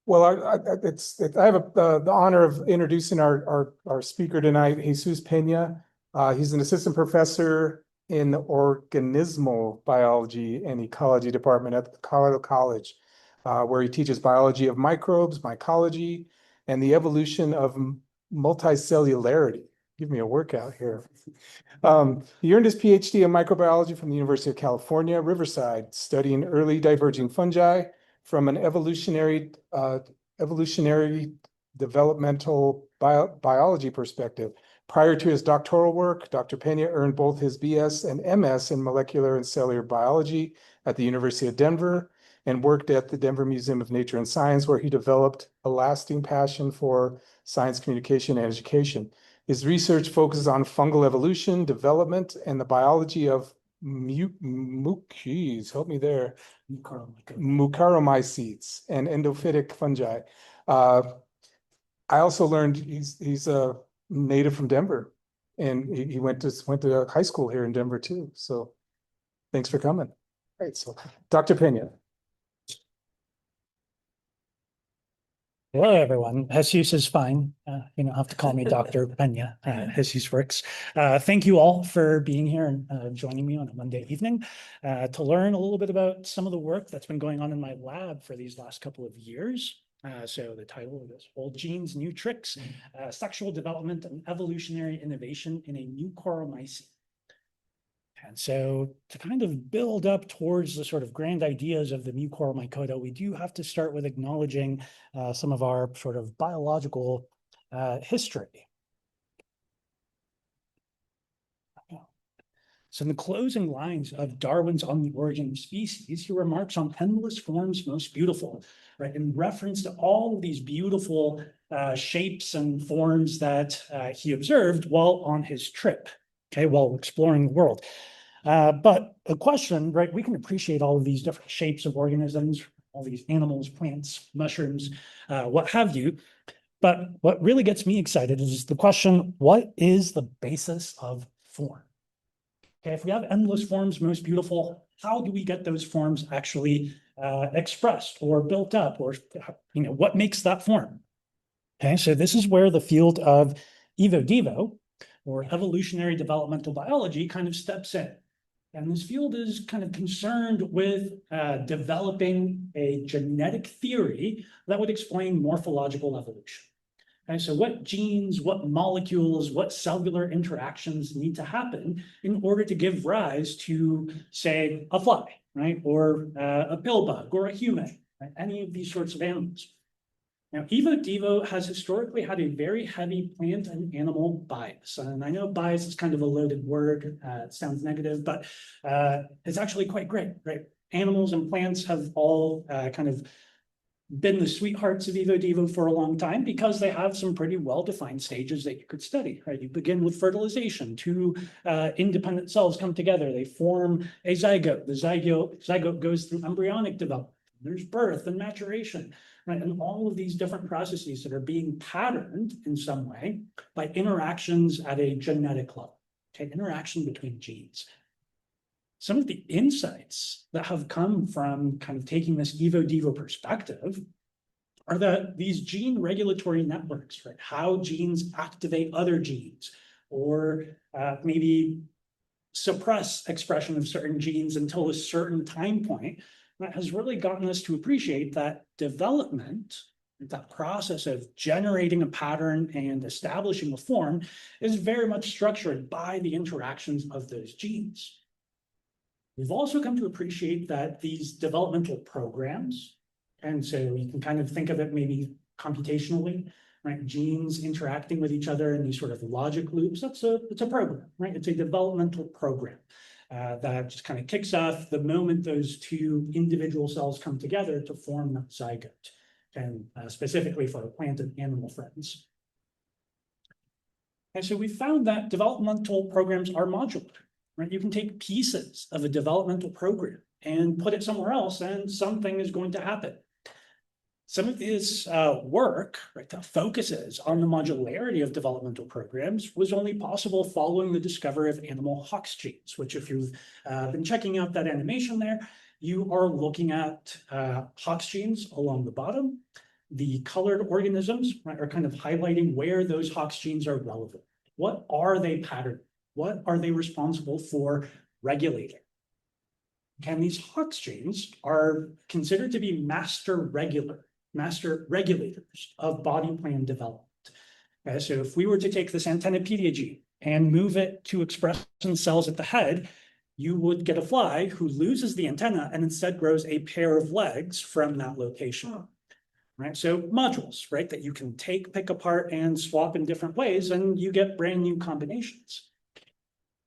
Well, I have the honor of introducing our speaker tonight, Jesus Peña. He's an assistant professor in the organismal biology and ecology department at the Colorado College, where he teaches biology of microbes, mycology, and the evolution of multicellularity. Give me a workout here. He earned his PhD in microbiology from the University of California, Riverside, studying early diverging fungi from an evolutionary developmental biology perspective. Prior to his doctoral work, Dr. Peña earned both his BS and MS in molecular and cellular biology at the University of Denver and worked at the Denver Museum of Nature and Science, where he developed a lasting passion for science communication and education. His research focuses on fungal evolution, development, and the biology of Mucoromyces and endophytic fungi. I also learned he's a native from Denver, and he went to high school here in Denver too. So thanks for coming. All right, so Dr. Peña. Hello, everyone. Jesus is fine. You don't have to call me Dr. Peña. Jesus works. Thank you all for being here and joining me on a Monday evening to learn a little bit about some of the work that's been going on in my lab for these last couple of years. So the title of this, Old Genes, New Tricks, Sexual Development and Evolutionary Innovation in a Mucoromycete. And so to kind of build up towards the sort of grand ideas of the Mucoromycota, we do have to start with acknowledging some of our sort of biological history. So in the closing lines of Darwin's On the Origin of Species, he remarks on endless forms most beautiful, right? In reference to all of these beautiful shapes and forms that he observed while on his trip, okay, while exploring the world. But a question, right? We can appreciate all of these different shapes of organisms, all these animals, plants, mushrooms, what have you. But what really gets me excited is the question, what is the basis of form? Okay, if we have endless forms most beautiful, how do we get those forms actually expressed or built up, or what makes that form? Okay, so this is where the field of evo-devo, or evolutionary developmental biology, kind of steps in. And this field is kind of concerned with developing a genetic theory that would explain morphological evolution. Okay, so what genes, what molecules, what cellular interactions need to happen in order to give rise to, say, a fly, right? Or a pill bug or a human, right? Any of these sorts of animals. Now, evo-devo has historically had a very heavy plant and animal bias. And I know bias is kind of a loaded word. It sounds negative, but it's actually quite great, right? Animals and plants have all kind of been the sweethearts of evo-devo for a long time because they have some pretty well-defined stages that you could study, right? You begin with fertilization. Two independent cells come together. They form a zygote. The zygote goes through embryonic development. There's birth and maturation. Right? And all of these different processes that are being patterned in some way by interactions at a genetic level, okay, interaction between genes. Some of the insights that have come from kind of taking this evo-devo perspective are that these gene regulatory networks, right, how genes activate other genes, or maybe suppress expression of certain genes until a certain time point, that has really gotten us to appreciate that development, that process of generating a pattern and establishing a form, is very much structured by the interactions of those genes. We've also come to appreciate that these developmental programs, and so you can kind of think of it maybe computationally, right? Genes interacting with each other in these sort of logic loops. It's a program, right? It's a developmental program. That just kind of kicks off the moment those two individual cells come together to form that zygote, and specifically for our plant and animal friends. And so we found that developmental programs are modular, right? You can take pieces of a developmental program and put it somewhere else, and something is going to happen. Some of this work, right, that focuses on the modularity of developmental programs was only possible following the discovery of animal Hox genes, which if you've been checking out that animation there, you are looking at Hox genes along the bottom. the colored organisms, right, are kind of highlighting where those Hox genes are relevant. What are they patterning? What are they responsible for regulating? And these Hox genes are considered to be master regulators of body plan development. So if we were to take this antennapedia gene and move it to express in cells at the head, you would get a fly who loses the antenna and instead grows a pair of legs from that location. Right? So modules, right, that you can pick apart and swap in different ways, and you get brand new combinations.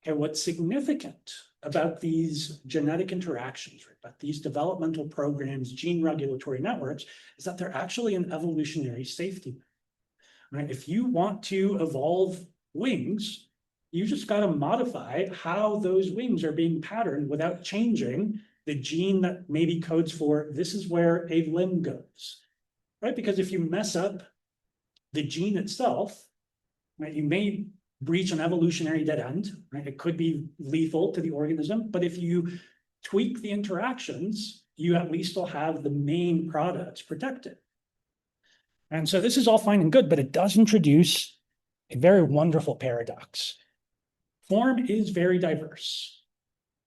And what's significant about these genetic interactions, right, about these developmental programs, gene regulatory networks, is that they're actually an evolutionary safety. Right? If you want to evolve wings, you just got to modify how those wings are being patterned without changing the gene that maybe codes for this is where a limb goes. Right? Because if you mess up the gene itself, right, you may reach an evolutionary dead end, right? It could be lethal to the organism, but if you tweak the interactions, you at least will have the main products protected. And so this is all fine and good, but it does introduce a very wonderful paradox. Form is very diverse,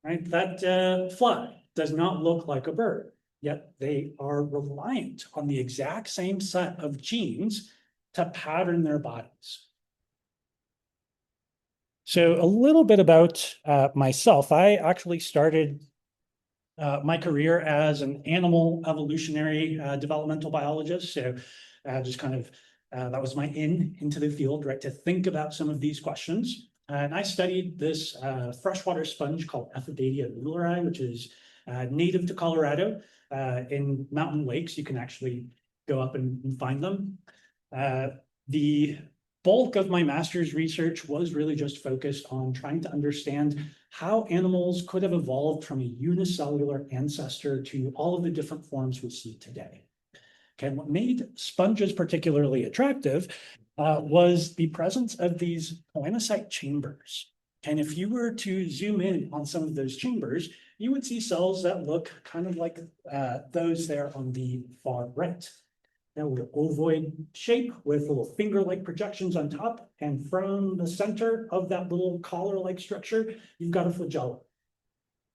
right? That fly does not look like a bird, yet they are reliant on the exact same set of genes to pattern their bodies. So a little bit about myself. I actually started my career as an animal evolutionary developmental biologist. So just kind of, that was my into the field, right, to think about some of these questions. And I studied this freshwater sponge called Ephidadia muelleri, which is native to Colorado. In mountain lakes, you can actually go up and find them. The bulk of my master's research was really just focused on trying to understand how animals could have evolved from a unicellular ancestor to all of the different forms we see today. Okay, what made sponges particularly attractive was the presence of these melanocyte chambers. And if you were to zoom in on some of those chambers, you would see cells that look kind of like those there on the far right. Now, an ovoid shape with little finger-like projections on top, and from the center of that little collar-like structure, you've got a flagellum.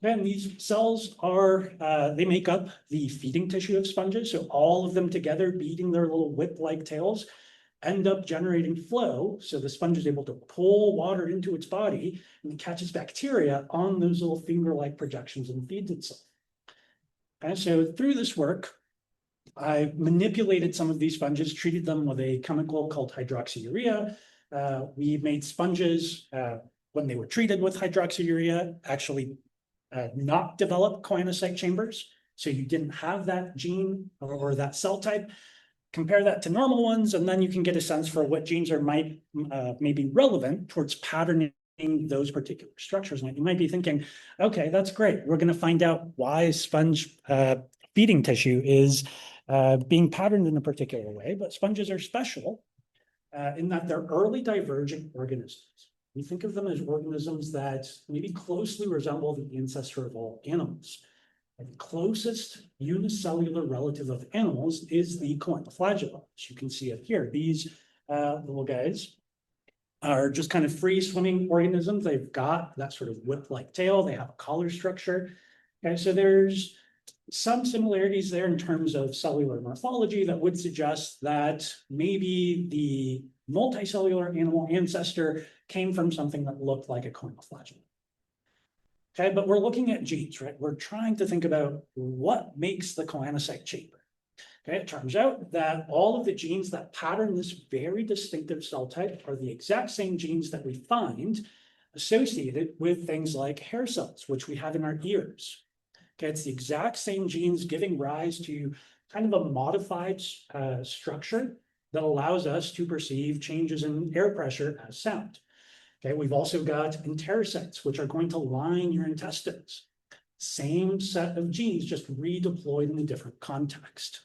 And these cells are, they make up the feeding tissue of sponges. So all of them together beating their little whip-like tails end up generating flow. So the sponge is able to pull water into its body and catches bacteria on those little finger-like projections and feeds itself. And so through this work, I manipulated some of these sponges, treated them with a chemical called hydroxyurea. We made sponges, when they were treated with hydroxyurea, actually not develop choanocyte chambers. So you didn't have that gene or that cell type. Compare that to normal ones, and then you can get a sense for what genes are maybe relevant towards patterning those particular structures. And you might be thinking, okay, that's great. We're going to find out why sponge feeding tissue is being patterned in a particular way. But sponges are special in that they're early divergent organisms. We think of them as organisms that maybe closely resemble the ancestor of all animals. The closest unicellular relative of animals is the choanoflagella, which you can see up here. These little guys are just kind of free swimming organisms. They've got that sort of whip-like tail. They have a collar structure. Okay, so there's some similarities there in terms of cellular morphology that would suggest that maybe the multicellular animal ancestor came from something that looked like a choanoflagella. Okay, but we're looking at genes, right? We're trying to think about what makes the choanocyte chamber. Okay, it turns out that all of the genes that pattern this very distinctive cell type are the exact same genes that we find associated with things like hair cells, which we have in our ears. Okay, it's the exact same genes giving rise to kind of a modified structure that allows us to perceive changes in air pressure as sound. Okay, we've also got enterocytes, which are going to line your intestines. Same set of genes, just redeployed in a different context.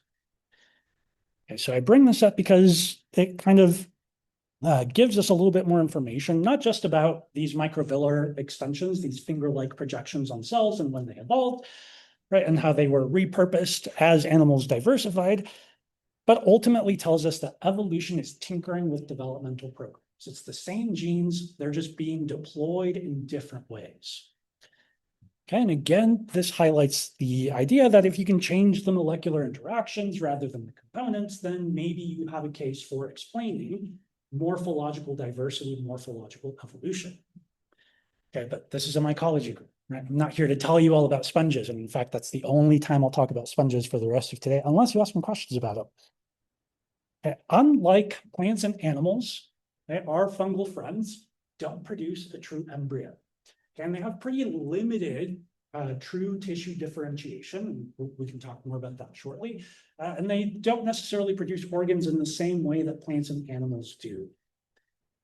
Okay, so I bring this up because it kind of gives us a little bit more information, not just about these microvillar extensions, these finger-like projections on cells and when they evolved, right, and how they were repurposed as animals diversified, but ultimately tells us that evolution is tinkering with developmental programs. It's the same genes, they're just being deployed in different ways. Okay, and again, this highlights the idea that if you can change the molecular interactions rather than the components, then maybe you have a case for explaining morphological diversity, morphological evolution. Okay, but this is a mycology group, right? I'm not here to tell you all about sponges. And in fact, that's the only time I'll talk about sponges for the rest of today, unless you ask me questions about them. Okay, unlike plants and animals, okay, our fungal friends don't produce a true embryo. And they have pretty limited true tissue differentiation. We can talk more about that shortly. And they don't necessarily produce organs in the same way that plants and animals do.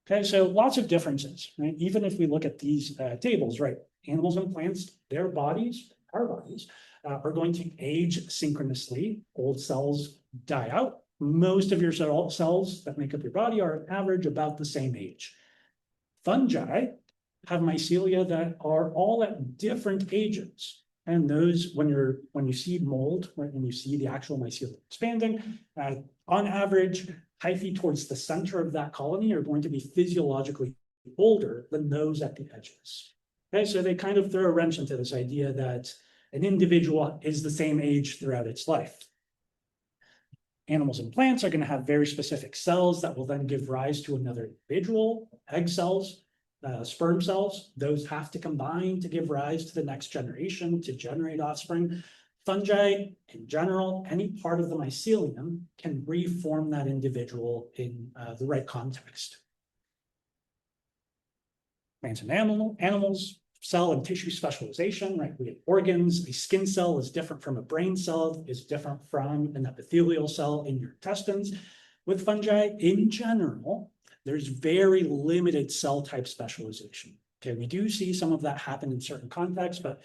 Okay, so lots of differences, right? Even if we look at these tables, right? Animals and plants, their bodies, our bodies, are going to age synchronously. Old cells die out. Most of your cells that make up your body are on average about the same age. Fungi have mycelia that are all at different ages. And those, when you see mold, right, when you see the actual mycelium expanding, on average, hyphae towards the center of that colony are going to be physiologically older than those at the edges. Okay, so they kind of throw a wrench into this idea that an individual is the same age throughout its life. Animals and plants are going to have very specific cells that will then give rise to another individual, egg cells. Sperm cells, those have to combine to give rise to the next generation to generate offspring. Fungi, in general, any part of the mycelium can reform that individual in the right context. Plants and animals, cell and tissue specialization, right? We have organs. A skin cell is different from a brain cell, is different from an epithelial cell in your intestines. With fungi, in general, there's very limited cell type specialization. Okay, we do see some of that happen in certain contexts, but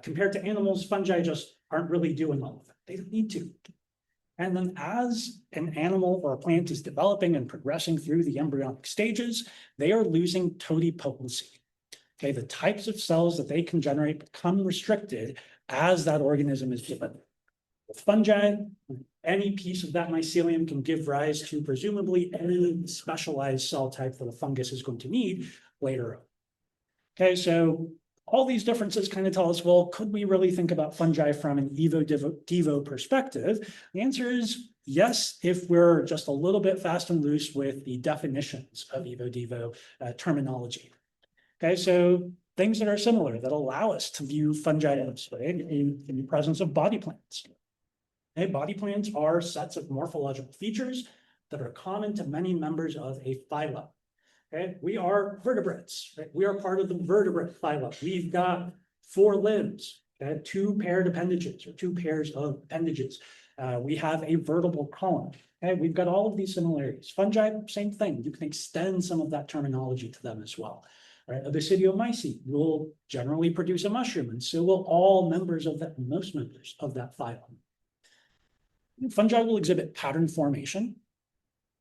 compared to animals, fungi just aren't really doing all of it. They don't need to. And then as an animal or a plant is developing and progressing through the embryonic stages, they are losing totipotency. Okay, the types of cells that they can generate become restricted as that organism is developing. With fungi, any piece of that mycelium can give rise to presumably any specialized cell type that a fungus is going to need later on. Okay, so all these differences kind of tell us, well, could we really think about fungi from an evo-devo perspective? The answer is yes, if we're just a little bit fast and loose with the definitions of evo-devo terminology. Okay, so things that are similar that allow us to view fungi in the presence of body plants. Okay, body plans are sets of morphological features that are common to many members of a phylum. Okay, we are vertebrates. Right? We are part of the vertebrate phylum. We've got 4 limbs, okay? 2 paired appendages or 2 pairs of appendages. We have a vertebral column. Okay, we've got all of these similarities. Fungi, same thing. You can extend some of that terminology to them as well. Right? A Basidiomycete will generally produce a mushroom, and so will all members of that, most members of that phylum. Fungi will exhibit pattern formation,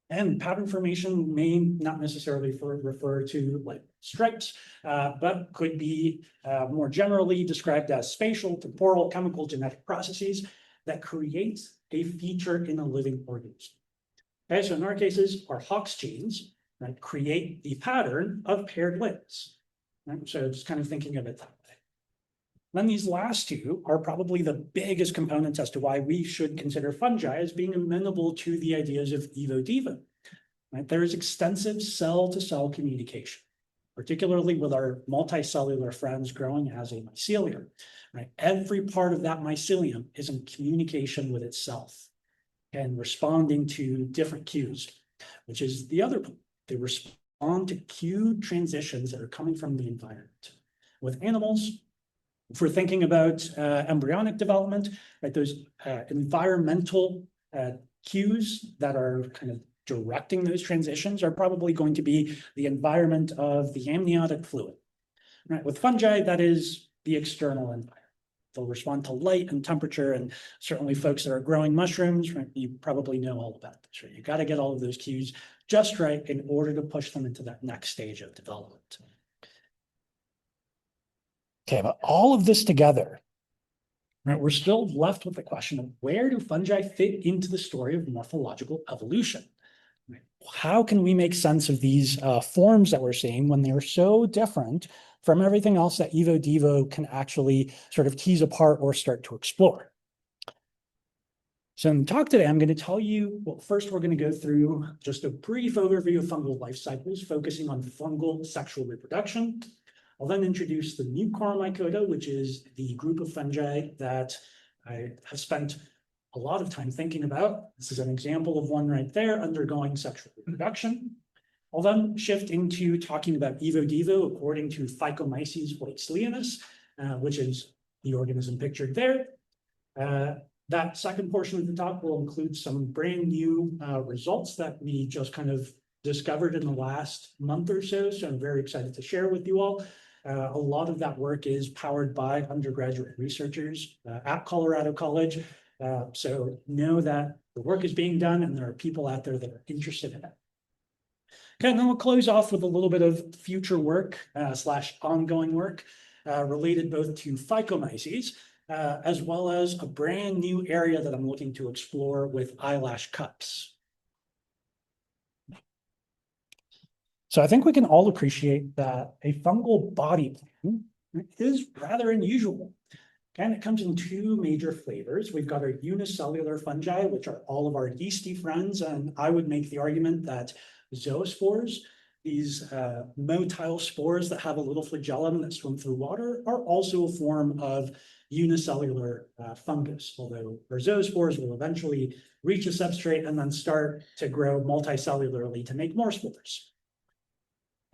and pattern formation may not necessarily refer to like stripes, but could be more generally described as spatial, temporal, chemical, genetic processes that create a feature in a living organism. Okay, so in our cases, our Hox genes, right, create the pattern of paired limbs. Right? So just kind of thinking of it that way. Then these last 2 are probably the biggest components as to why we should consider fungi as being amenable to the ideas of evo-devo. Right? There is extensive cell-to-cell communication, particularly with our multicellular friends growing as a mycelium. Right? Every part of that mycelium is in communication with itself and responding to different cues, which is the other point. They respond to cued transitions that are coming from the environment. With animals, if we're thinking about embryonic development, right, those environmental cues that are kind of directing those transitions are probably going to be the environment of the amniotic fluid. Right? With fungi, that is the external environment. They'll respond to light and temperature, and certainly folks that are growing mushrooms, right, you probably know all about this. Right? You got to get all of those cues just right in order to push them into that next stage of development. Okay, but all of this together Right, we're still left with the question of where do fungi fit into the story of morphological evolution? Right? How can we make sense of these forms that we're seeing when they're so different from everything else that Evo Devo can actually sort of tease apart or start to explore? So in the talk today, I'm going to tell you, well, first we're going to go through just a brief overview of fungal life cycles, focusing on fungal sexual reproduction. I'll then introduce the Mucoromycota, which is the group of fungi that I have spent a lot of time thinking about. This is an example of one right there undergoing sexual reproduction. I'll then shift into talking about Evo Devo according to Phycomyces blakesleeanus, which is the organism pictured there. That second portion of the talk will include some brand new results that we just kind of discovered in the last month or so. So I'm very excited to share with you all. A lot of that work is powered by undergraduate researchers at Colorado College. So know that the work is being done and there are people out there that are interested in it. Okay, and then we'll close off with a little bit of future work slash ongoing work related both to Phycomyces as well as a brand new area that I'm looking to explore with eyelash cups. So I think we can all appreciate that a fungal body plan is rather unusual. And it comes in two major flavors. We've got our unicellular fungi, which are all of our yeasty friends. And I would make the argument that zoospores, these motile spores that have a little flagellum that swim through water, are also a form of unicellular fungus, although our zoospores will eventually reach a substrate and then start to grow multicellularly to make more spores.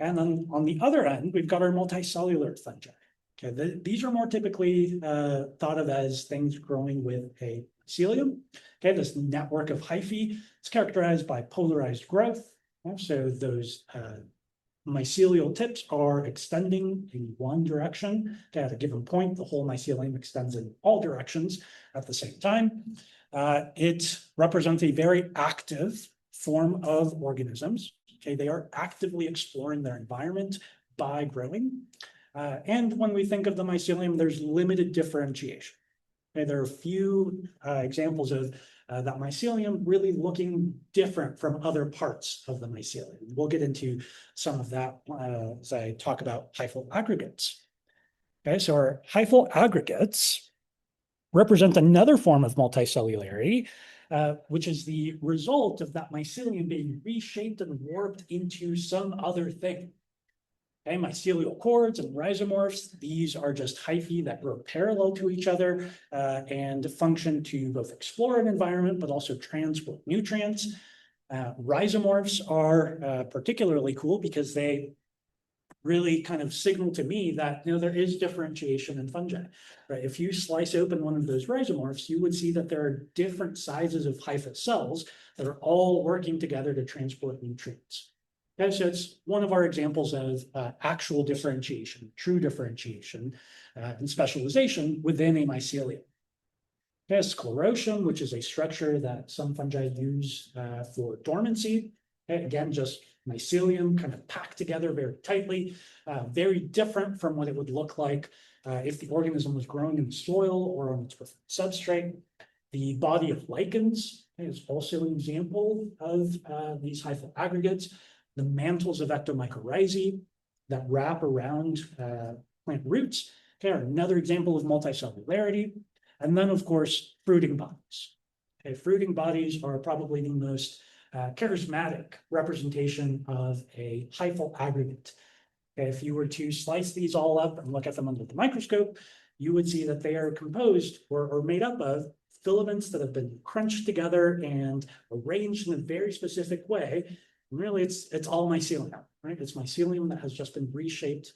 And then on the other end, we've got our multicellular fungi. Okay, these are more typically thought of as things growing with a mycelium. Okay, this network of hyphae is characterized by polarized growth. So those mycelial tips are extending in one direction. Okay, at a given point, the whole mycelium extends in all directions at the same time. It represents a very active form of organisms. Okay, they are actively exploring their environment by growing. And when we think of the mycelium, there's limited differentiation. Okay, there are a few examples of that mycelium really looking different from other parts of the mycelium. We'll get into some of that as I talk about hyphal aggregates. Okay, so our hyphal aggregates represent another form of multicellularity, which is the result of that mycelium being reshaped and warped into some other thing. Okay, mycelial cords and rhizomorphs, these are just hyphae that grow parallel to each other and function to both explore an environment, but also transport nutrients. Rhizomorphs are particularly cool because they really kind of signal to me that there is differentiation in fungi. Right? If you slice open one of those rhizomorphs, you would see that there are different sizes of hyphal cells that are all working together to transport nutrients. Okay, so it's one of our examples of actual differentiation, true differentiation, and specialization within a mycelium. Okay, sclerotium, which is a structure that some fungi use for dormancy. Okay, again, just mycelium kind of packed together very tightly, very different from what it would look like if the organism was growing in the soil or on its substrate. The body of lichens is also an example of these hyphal aggregates. The mantles of ectomycorrhizae that wrap around plant roots are another example of multicellularity. And then, of course, fruiting bodies. Okay, fruiting bodies are probably the most charismatic representation of a hyphal aggregate. Okay, if you were to slice these all up and look at them under the microscope, you would see that they are composed or made up of filaments that have been crunched together and arranged in a very specific way. Really, it's all mycelium, right? It's mycelium that has just been reshaped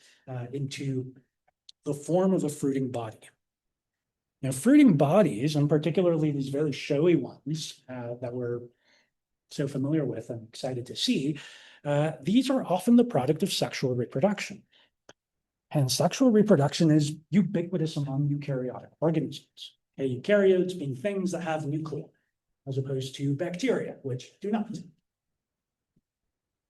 into the form of a fruiting body. Now, fruiting bodies, and particularly these very showy ones that we're so familiar with and excited to see, these are often the product of sexual reproduction. And sexual reproduction is ubiquitous among eukaryotic organisms. Okay, eukaryotes being things that have nuclei, as opposed to bacteria, which do not.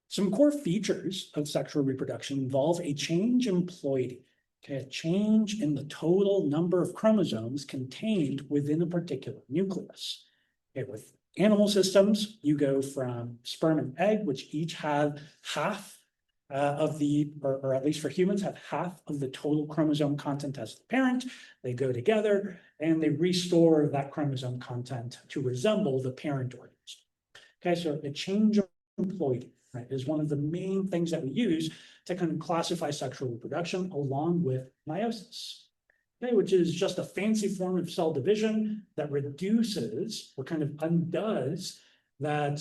Some core features of sexual reproduction involve a change in ploidy. Okay, a change in the total number of chromosomes contained within a particular nucleus. Okay, with animal systems, you go from sperm and egg, which each have half of the, or at least for humans, have half of the total chromosome content as the parent. They go together and they restore that chromosome content to resemble the parent organism. Okay, so a change of employee, right, is one of the main things that we use to kind of classify sexual reproduction along with meiosis. Okay, which is just a fancy form of cell division that reduces or kind of undoes that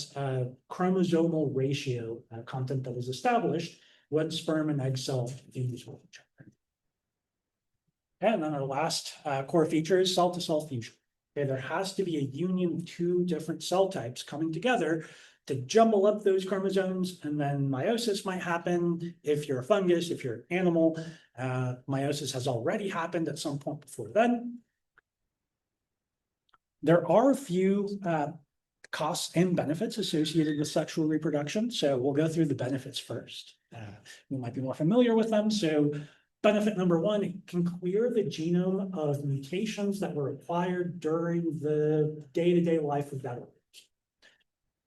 chromosomal ratio content that was established when sperm and egg cell fuse with each other. And then our last core feature is cell-to-cell fusion. Okay, there has to be a union of two different cell types coming together to jumble up those chromosomes, and then meiosis might happen if you're a fungus, if you're an animal. Meiosis has already happened at some point before then. There are a few costs and benefits associated with sexual reproduction. So we'll go through the benefits first. You might be more familiar with them. So benefit number one, it can clear the genome of mutations that were acquired during the day-to-day life of that organism.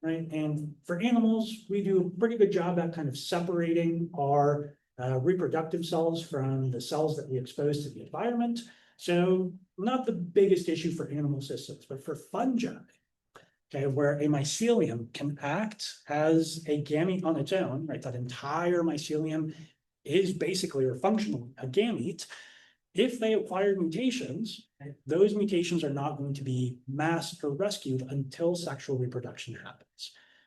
Right? And for animals, we do a pretty good job at kind of separating our reproductive cells from the cells that we expose to the environment. So not the biggest issue for animal systems, but for fungi, okay, where a mycelium can act as a gamete on its own, right? That entire mycelium is basically or functionally a gamete. If they acquire mutations, those mutations are not going to be masked or rescued until sexual reproduction happens.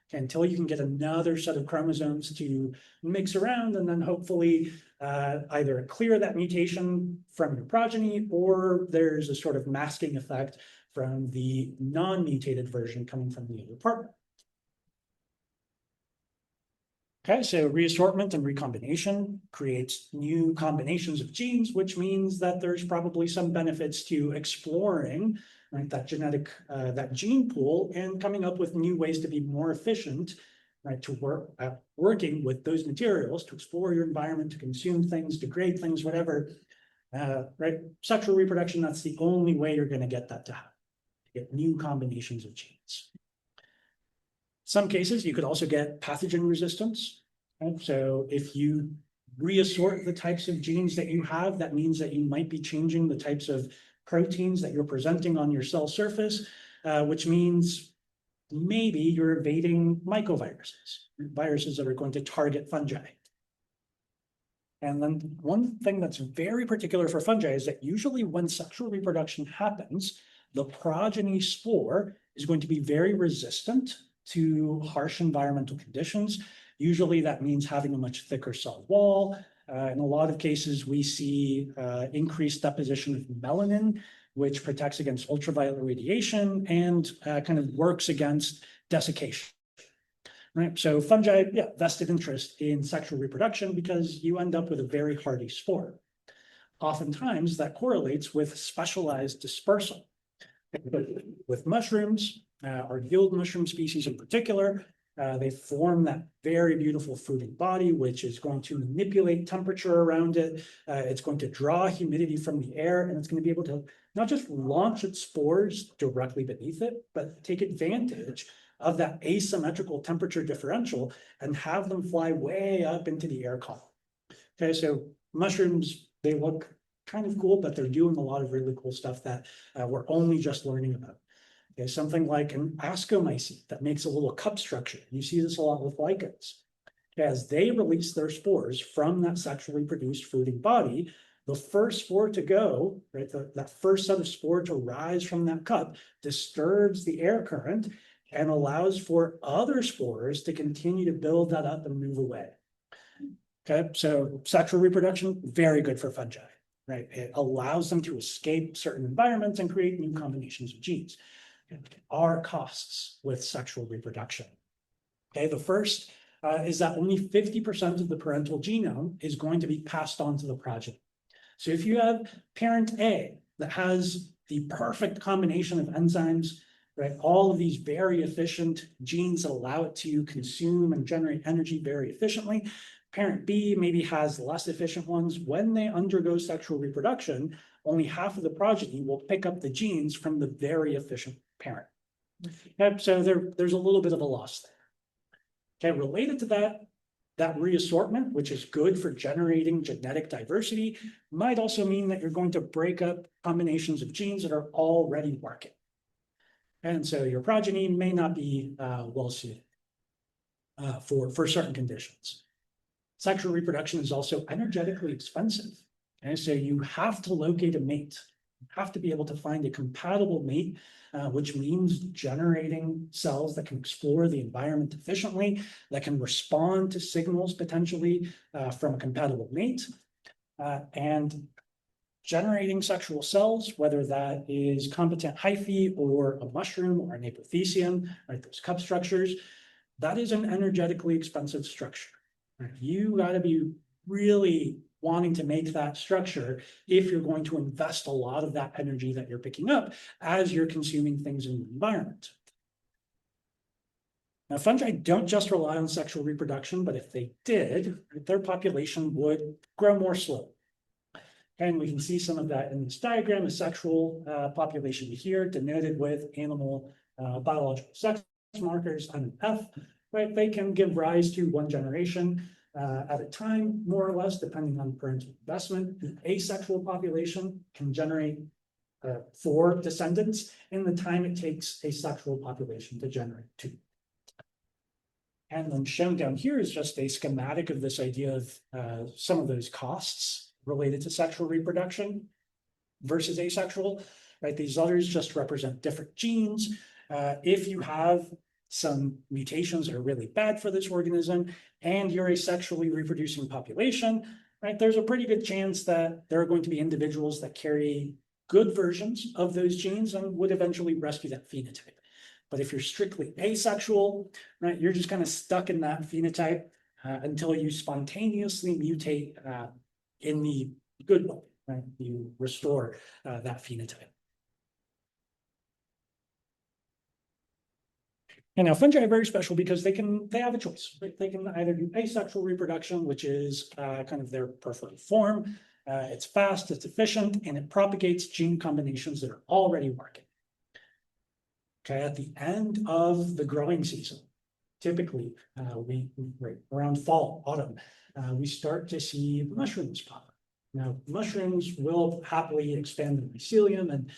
Okay, until you can get another set of chromosomes to mix around and then hopefully either clear that mutation from your progeny, or there's a sort of masking effect from the non-mutated version coming from the other partner. Okay, so reassortment and recombination creates new combinations of genes, which means that there's probably some benefits to exploring, right, that genetic, that gene pool and coming up with new ways to be more efficient, right, to work working with those materials, to explore your environment, to consume things, degrade things, whatever, right? Sexual reproduction, that's the only way you're going to get that to happen, to get new combinations of genes. Some cases, you could also get pathogen resistance. Right? So if you reassort the types of genes that you have, that means that you might be changing the types of proteins that you're presenting on your cell surface, which means maybe you're evading mycoviruses, viruses that are going to target fungi. And then one thing that's very particular for fungi is that usually when sexual reproduction happens, the progeny spore is going to be very resistant to harsh environmental conditions. Usually that means having a much thicker cell wall. In a lot of cases, we see increased deposition of melanin, which protects against ultraviolet radiation and kind of works against desiccation. Right? So fungi, yeah, vested interest in sexual reproduction because you end up with a very hardy spore. Oftentimes that correlates with specialized dispersal. With mushrooms, or guild mushroom species in particular, they form that very beautiful fruiting body, which is going to manipulate temperature around it. It's going to draw humidity from the air, and it's going to be able to not just launch its spores directly beneath it, but take advantage of that asymmetrical temperature differential and have them fly way up into the air column. Okay, so mushrooms, they look kind of cool, but they're doing a lot of really cool stuff that we're only just learning about. Okay, something like an ascomycete that makes a little cup structure. You see this a lot with lichens. As they release their spores from that sexually produced fruiting body, the first spore to go, right, that first set of spore to rise from that cup disturbs the air current and allows for other spores to continue to build that up and move away. Okay, so sexual reproduction, very good for fungi, right? It allows them to escape certain environments and create new combinations of genes. Are costs with sexual reproduction. Okay, the first is that only 50% of the parental genome is going to be passed on to the progeny. So if you have parent A that has the perfect combination of enzymes, right, all of these very efficient genes that allow it to consume and generate energy very efficiently, Parent B maybe has less efficient ones. When they undergo sexual reproduction, only half of the progeny will pick up the genes from the very efficient parent. Yep, so there's a little bit of a loss there. Okay, related to that, that reassortment, which is good for generating genetic diversity, might also mean that you're going to break up combinations of genes that are already working. And so your progeny may not be well suited for certain conditions. Sexual reproduction is also energetically expensive. And so you have to locate a mate. You have to be able to find a compatible mate, which means generating cells that can explore the environment efficiently, that can respond to signals potentially from a compatible mate, and generating sexual cells, whether that is competent hyphae or a mushroom or an apothecium, right, those cup structures, that is an energetically expensive structure. Right? You got to be really wanting to make that structure if you're going to invest a lot of that energy that you're picking up as you're consuming things in the environment. Now, fungi don't just rely on sexual reproduction, but if they did, their population would grow more slowly. And we can see some of that in this diagram, a sexual population here denoted with animal biological sex markers on an F, right? They can give rise to one generation at a time, more or less, depending on parental investment. The asexual population can generate 4 descendants in the time it takes a sexual population to generate 2. And then shown down here is just a schematic of this idea of some of those costs related to sexual reproduction versus asexual, right? These others just represent different genes. If you have some mutations that are really bad for this organism and you're a sexually reproducing population, right, there's a pretty good chance that there are going to be individuals that carry good versions of those genes and would eventually rescue that phenotype. But if you're strictly asexual, right, you're just kind of stuck in that phenotype until you spontaneously mutate in the good way, right? You restore that phenotype. And now fungi are very special because they have a choice, right? They can either do asexual reproduction, which is kind of their preferred form. It's fast, it's efficient, and it propagates gene combinations that are already working. Okay, at the end of the growing season, typically right around fall, autumn, we start to see mushrooms pop up. Now, mushrooms will happily expand the mycelium, and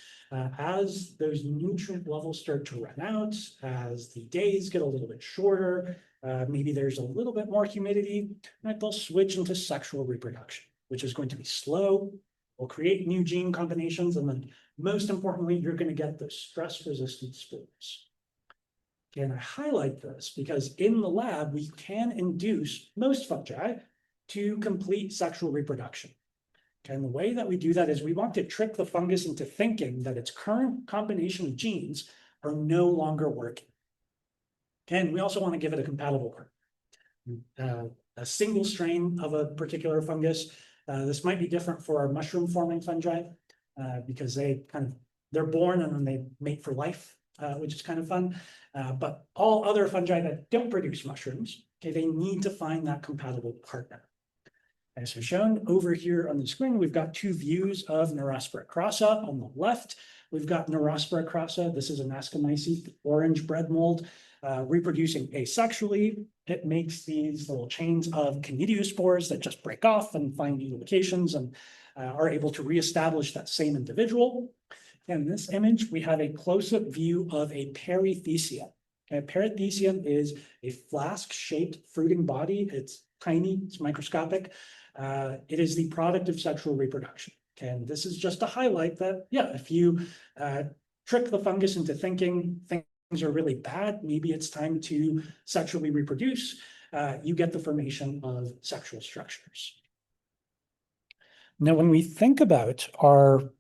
as those nutrient levels start to run out, as the days get a little bit shorter, maybe there's a little bit more humidity, right, they'll switch into sexual reproduction, which is going to be slow, will create new gene combinations, and then most importantly, you're going to get the stress-resistant spores. And I highlight this because in the lab, we can induce most fungi to complete sexual reproduction. And the way that we do that is we want to trick the fungus into thinking that its current combination of genes are no longer working. And we also want to give it a compatible partner. A single strain of a particular fungus. This might be different for our mushroom-forming fungi because they're born and then they mate for life, which is kind of fun. But all other fungi that don't produce mushrooms, okay, they need to find that compatible partner. And so shown over here on the screen, we've got 2 views of Neurospora crassa. On the left, we've got Neurospora crassa. This is an Phycomyces, the orange bread mold, reproducing asexually. It makes these little chains of conidiospores that just break off and find new locations and are able to reestablish that same individual. In this image, we have a close-up view of a perithecium. A perithecium is a flask-shaped fruiting body. It's tiny, it's microscopic. It is the product of sexual reproduction. Okay, and this is just to highlight that, yeah, if you trick the fungus into thinking things are really bad, maybe it's time to sexually reproduce, you get the formation of sexual structures. Now, when we think about our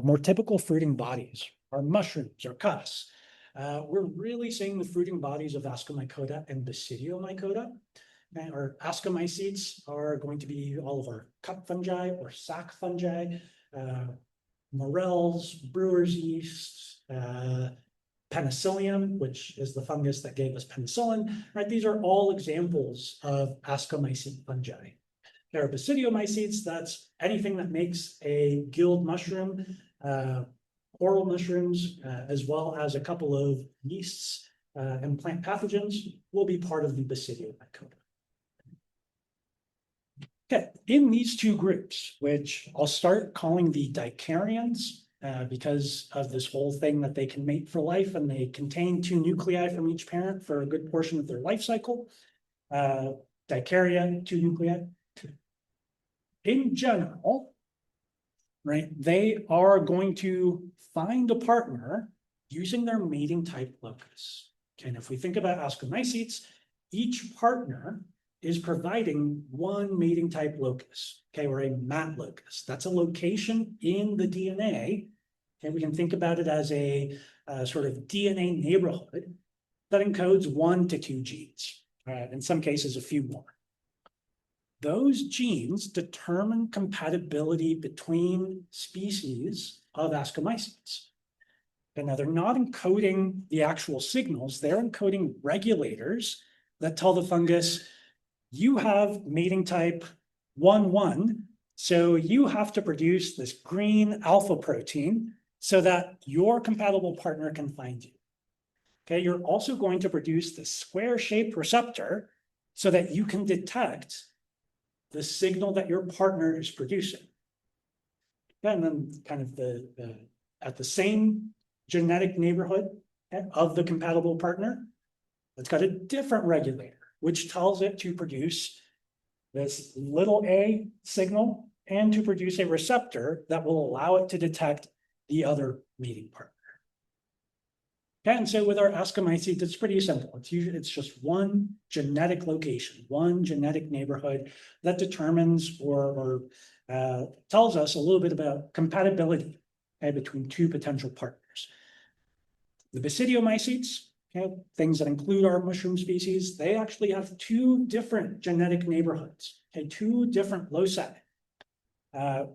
more typical fruiting bodies, our mushrooms, our cups, we're really seeing the fruiting bodies of Phycomycota and Basidiomycota. Our Phycomyces are going to be all of our cup fungi or sac fungi, morels, brewer's yeast, Penicillium, which is the fungus that gave us penicillin, right? These are all examples of ascomycete fungi. There are basidiomycetes, that's anything that makes a gilled mushroom, coral mushrooms, as well as a couple of yeasts and plant pathogens will be part of the Basidiomycota. Okay, in these two groups, which I'll start calling the dicarians, because of this whole thing that they can mate for life and they contain 2 nuclei from each parent for a good portion of their life cycle. Dicaria, 2 nuclei. In general, right, they are going to find a partner using their mating type locus. Okay, and if we think about ascomycetes, each partner is providing one mating type locus, okay, or a mat locus. That's a location in the DNA. And we can think about it as a sort of DNA neighborhood that encodes 1 to 2 genes, in some cases, a few more. Those genes determine compatibility between species of ascomycetes. And now they're not encoding the actual signals, they're encoding regulators that tell the fungus, you have mating type 1-1, so you have to produce this green alpha protein so that your compatible partner can find you. Okay, you're also going to produce this square-shaped receptor so that you can detect the signal that your partner is producing. And then kind of at the same genetic neighborhood of the compatible partner, it's got a different regulator, which tells it to produce this little a signal and to produce a receptor that will allow it to detect the other mating partner. Okay, and so with our ascomycetes, it's pretty simple. It's just one genetic location, one genetic neighborhood that determines or tells us a little bit about compatibility between 2 potential partners. The basidiomycetes, okay, things that include our mushroom species, they actually have 2 different genetic neighborhoods, okay, 2 different loci.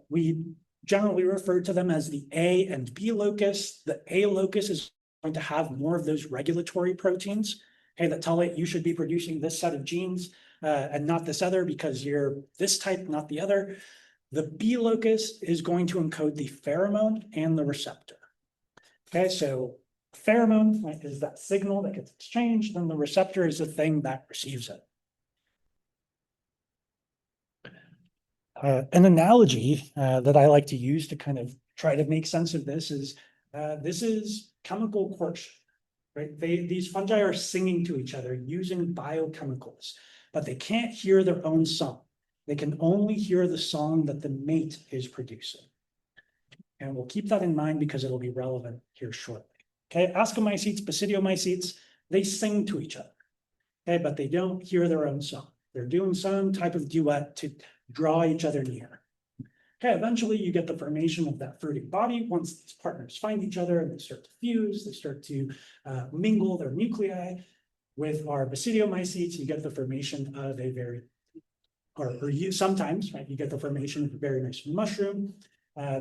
We generally refer to them as the A and B locus. The A locus is going to have more of those regulatory proteins, okay, that tell it you should be producing this set of genes and not this other because you're this type, not the other. The B locus is going to encode the pheromone and the receptor. Okay, so pheromone, right, is that signal that gets exchanged, and the receptor is the thing that receives it. An analogy that I like to use to kind of try to make sense of this is chemical courtship, right? These fungi are singing to each other using biochemicals, but they can't hear their own song. They can only hear the song that the mate is producing. And we'll keep that in mind because it'll be relevant here shortly. Okay, ascomycetes, basidiomycetes, they sing to each other, okay, but they don't hear their own song. They're doing some type of duet to draw each other near. Okay, eventually you get the formation of that fruiting body. Once these partners find each other and they start to fuse, they start to mingle their nuclei. With our basidiomycetes, you get the formation of a very, sometimes, right, you get the formation of a very nice mushroom.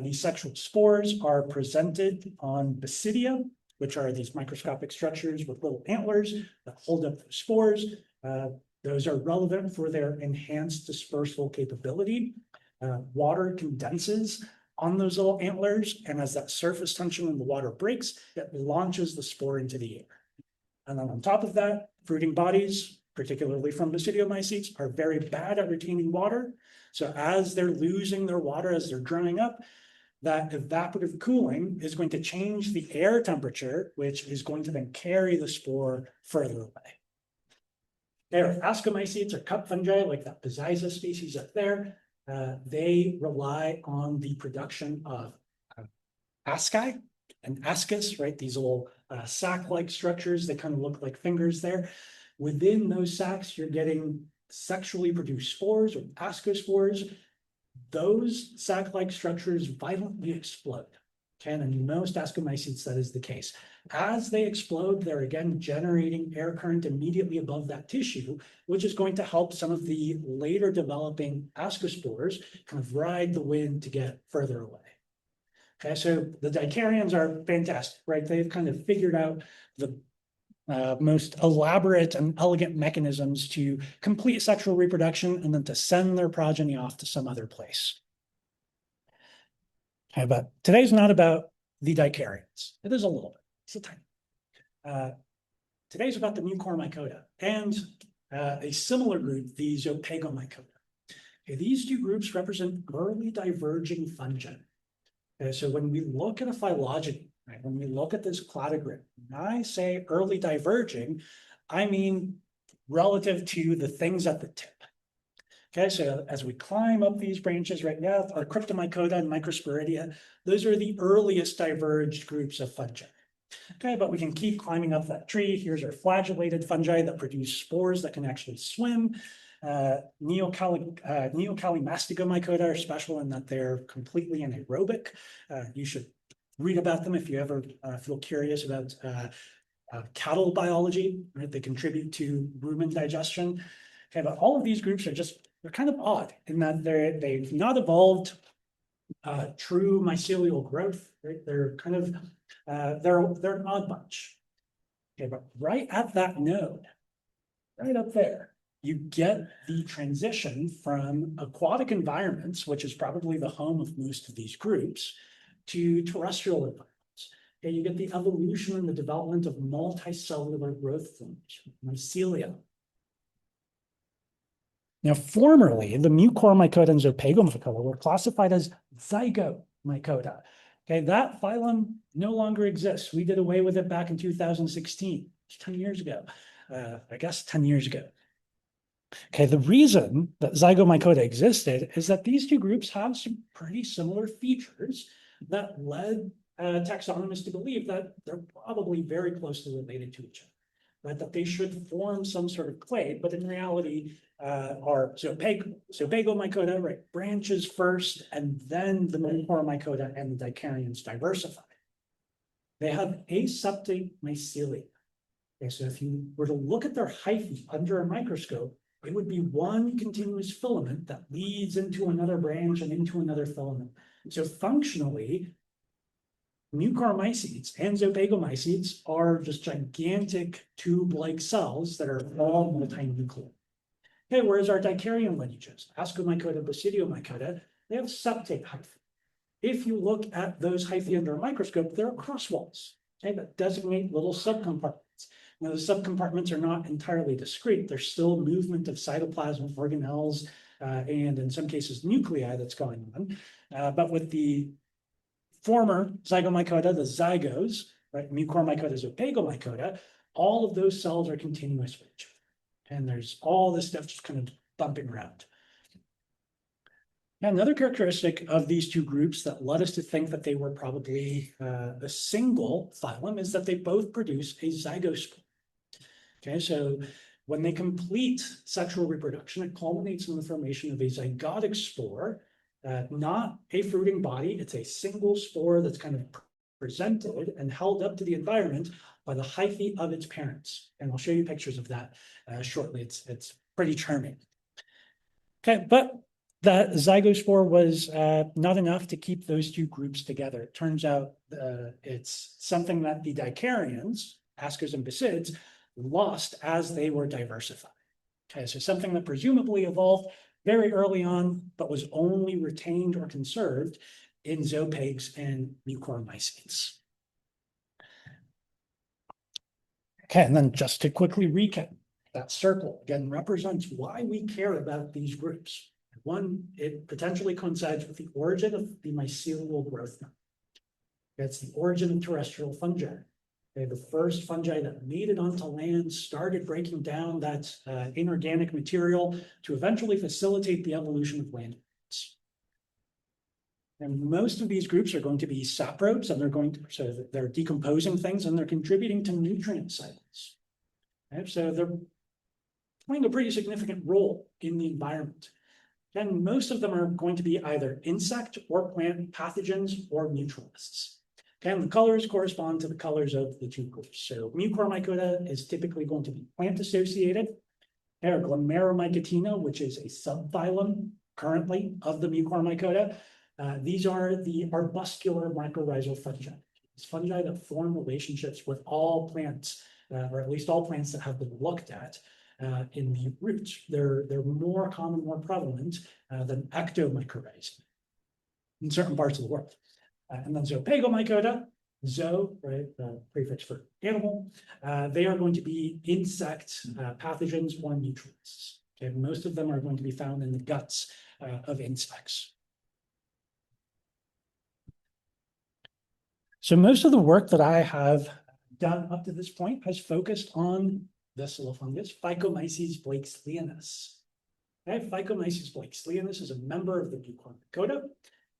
These sexual spores are presented on basidia, which are these microscopic structures with little antlers that hold up those spores. Those are relevant for their enhanced dispersal capability. Water condenses on those little antlers, and as that surface tension in the water breaks, it launches the spore into the air. And then on top of that, fruiting bodies, particularly from basidiomycetes, are very bad at retaining water. So as they're losing their water, as they're drying up, that evaporative cooling is going to change the air temperature, which is going to then carry the spore further away. There, ascomycetes or cup fungi, like that Phycomyces species up there, they rely on the production of asci and ascus, right? These little sac-like structures that kind of look like fingers there. Within those sacs, you're getting sexually produced spores or ascospores. Those sac-like structures violently explode. Okay, and in most ascomycetes, that is the case. As they explode, they're again generating air current immediately above that tissue, which is going to help some of the later developing ascospores kind of ride the wind to get further away. Okay, so the dicarians are fantastic, right? They've kind of figured out the most elaborate and elegant mechanisms to complete sexual reproduction and then to send their progeny off to some other place. Okay, but today's not about the dicarians. It is a little bit. It's a tiny. Today's about the Mucoromycota and a similar group, the Phycomyces. Okay, these two groups represent early diverging fungi. Okay, so when we look at a phylogeny, right, when we look at this cladogram, when I say early diverging, I mean relative to the things at the tip. Okay, so as we climb up these branches right now, our Cryptomycota and Microsporidia, those are the earliest diverged groups of fungi. Okay, but we can keep climbing up that tree. Here's our flagellated fungi that produce spores that can actually swim. Neocalimysticomycota are special in that they're completely anaerobic. You should read about them if you ever feel curious about cattle biology, right? They contribute to rumen digestion. Okay, but all of these groups are they're kind of odd in that they've not evolved true mycelial growth, right? They're kind of, they're an odd bunch. Okay, but right at that node, right up there, you get the transition from aquatic environments, which is probably the home of most of these groups, to terrestrial environments. Okay, you get the evolution and the development of multicellular growth forms, mycelia. Now, formerly, the Mucoromycota and Zopagomycota were classified as Zygomycota. Okay, that phylum no longer exists. We did away with it back in 2016, 10 years ago. I guess 10 years ago. Okay, the reason that Zygomycota existed is that these two groups have some pretty similar features that led taxonomists to believe that they're probably very closely related to each other, right? That they should form some sort of clade, but in reality, are Zopagomycota, right? Branches first, and then the Mucoromycota and the dicarians diversify. They have aseptate mycelia. Okay, so if you were to look at their hyphae under a microscope, it would be one continuous filament that leads into another branch and into another filament. So functionally, Mucoromyces and Zopagomyces are just gigantic tube-like cells that are all multinuclear. Okay, whereas our dicarian lineages, Ascomycota, Basidiomycota, they have septate hyphae. If you look at those hyphae under a microscope, they're cross walls, okay, that designate little subcompartments. Now, the subcompartments are not entirely discrete. There's still movement of cytoplasm, organelles, and in some cases, nuclei that's going on. But with the former Zygomycota, the zygos, right, Mucoromycota, Zopagomycota, all of those cells are continuous with each other. And there's all this stuff just kind of bumping around. Now, another characteristic of these two groups that led us to think that they were probably a single phylum is that they both produce a zygospore. Okay, so when they complete sexual reproduction, it culminates in the formation of a zygotic spore, not a fruiting body. It's a single spore that's kind of presented and held up to the environment by the hyphae of its parents. And I'll show you pictures of that shortly. It's pretty charming. Okay, but the zygospore was not enough to keep those two groups together. It turns out it's something that the dicarians, ascos and basids, lost as they were diversified. Okay, so something that presumably evolved very early on, but was only retained or conserved in zoopegs and Mucoromyces. Okay, and then just to quickly recap, that circle again represents why we care about these groups. One, it potentially coincides with the origin of the mycelial growth. That's the origin of terrestrial fungi. Okay, the first fungi that made it onto land started breaking down that inorganic material to eventually facilitate the evolution of land. And most of these groups are going to be saprobes, and they're decomposing things and they're contributing to nutrient cycles. Okay, so they're playing a pretty significant role in the environment. And most of them are going to be either insect or plant pathogens or mutualists. Okay, and the colors correspond to the colors of the two groups. So Mucoromycota is typically going to be plant associated. Glomeromycotina, which is a subphylum currently of the Mucoromycota, These are the arbuscular mycorrhizal fungi. It's fungi that form relationships with all plants, or at least all plants that have been looked at in the roots. They're more common, more prevalent than ectomycorrhizae in certain parts of the world. And then Phycomycota, zo, right, prefix for animal, they are going to be insect pathogens or nutrients. Okay, most of them are going to be found in the guts of insects. So most of the work that I have done up to this point has focused on this little fungus, Phycomyces blakesleeanus. Okay, Phycomyces blakesleeanus is a member of the Mucoromycota.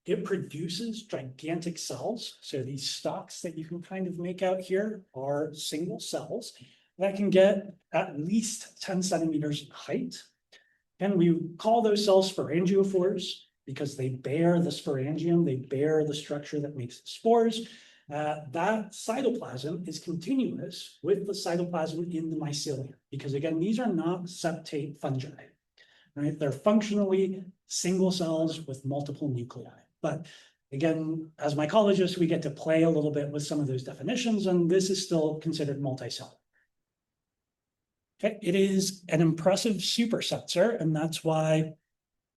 It produces gigantic cells. So these stalks that you can kind of make out here are single cells that can get at least 10 centimeters in height. And we call those cells sporangiophores because they bear the sporangium, they bear the structure that makes the spores. That cytoplasm is continuous with the cytoplasm in the mycelium, because again, these are not septate fungi, right? They're functionally single cells with multiple nuclei. But again, as mycologists, we get to play a little bit with some of those definitions, and this is still considered multicellular. Okay, it is an impressive supersensor, and that's why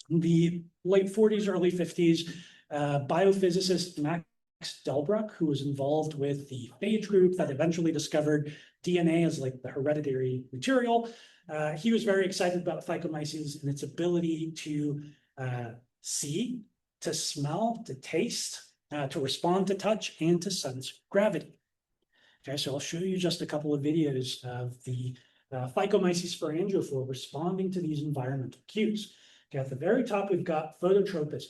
in the late 40s, early 50s, biophysicist Max Delbruck, who was involved with the phage group that eventually discovered DNA as like the hereditary material, he was very excited about Phycomyces and its ability to see, to smell, to taste, to respond to touch, and to sense gravity. Okay, so I'll show you just a couple of videos of the Phycomyces sporangiophore responding to these environmental cues. Okay, at the very top, we've got phototropism.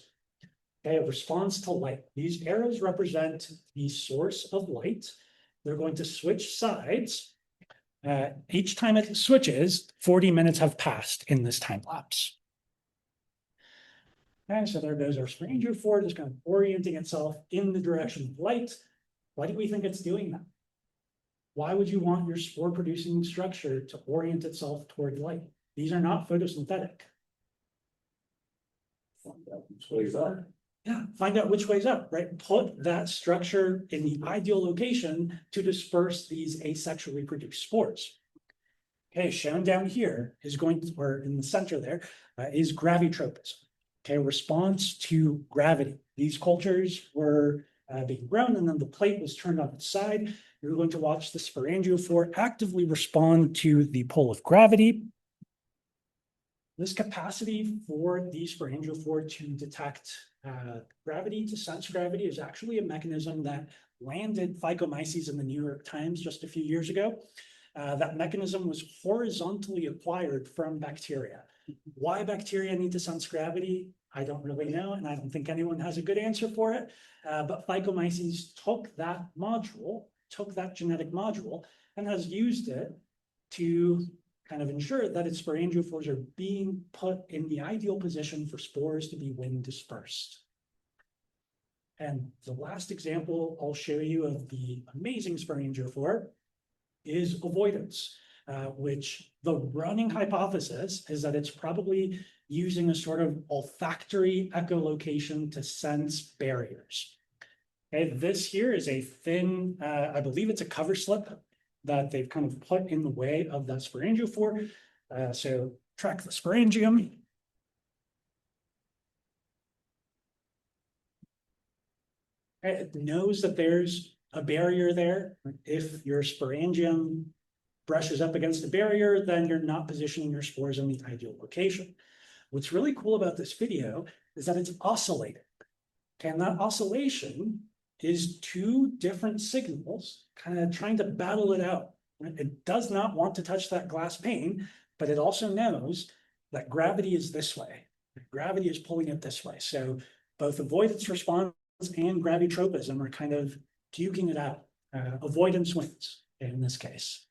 Okay, a response to light. These arrows represent the source of light. They're going to switch sides. Each time it switches, 40 minutes have passed in this time lapse. Okay, so there goes our sporangiophore, just kind of orienting itself in the direction of light. Why do we think it's doing that? Why would you want your spore-producing structure to orient itself toward light? These are not photosynthetic. Find out which way's up. Yeah, find out which way's up, right? Put that structure in the ideal location to disperse these asexually produced spores. Okay, shown down here is going to, or in the center there, is gravitropism. Okay, response to gravity. These cultures were being grown, and then the plate was turned on its side. You're going to watch the sporangiophore actively respond to the pull of gravity. This capacity for the sporangiophore to detect gravity, to sense gravity, is actually a mechanism that landed Phycomyces in the New York Times just a few years ago. That mechanism was horizontally acquired from bacteria. Why bacteria need to sense gravity, I don't really know, and I don't think anyone has a good answer for it. But Phycomyces took that module, took that genetic module, and has used it to kind of ensure that its sporangiophores are being put in the ideal position for spores to be wind dispersed. And the last example I'll show you of the amazing sporangiophore is avoidance, which the running hypothesis is that it's probably using a sort of olfactory echolocation to sense barriers. Okay, this here is a thin, I believe it's a cover slip that they've kind of put in the way of that sporangiophore. So track the sporangium. It knows that there's a barrier there. If your sporangium brushes up against the barrier, then you're not positioning your spores in the ideal location. What's really cool about this video is that it's oscillating. Okay, and that oscillation is two different signals kind of trying to battle it out. It does not want to touch that glass pane, but it also knows that gravity is this way. Gravity is pulling it this way. So both avoidance response and gravitropism are kind of duking it out. Avoidance wins in this case.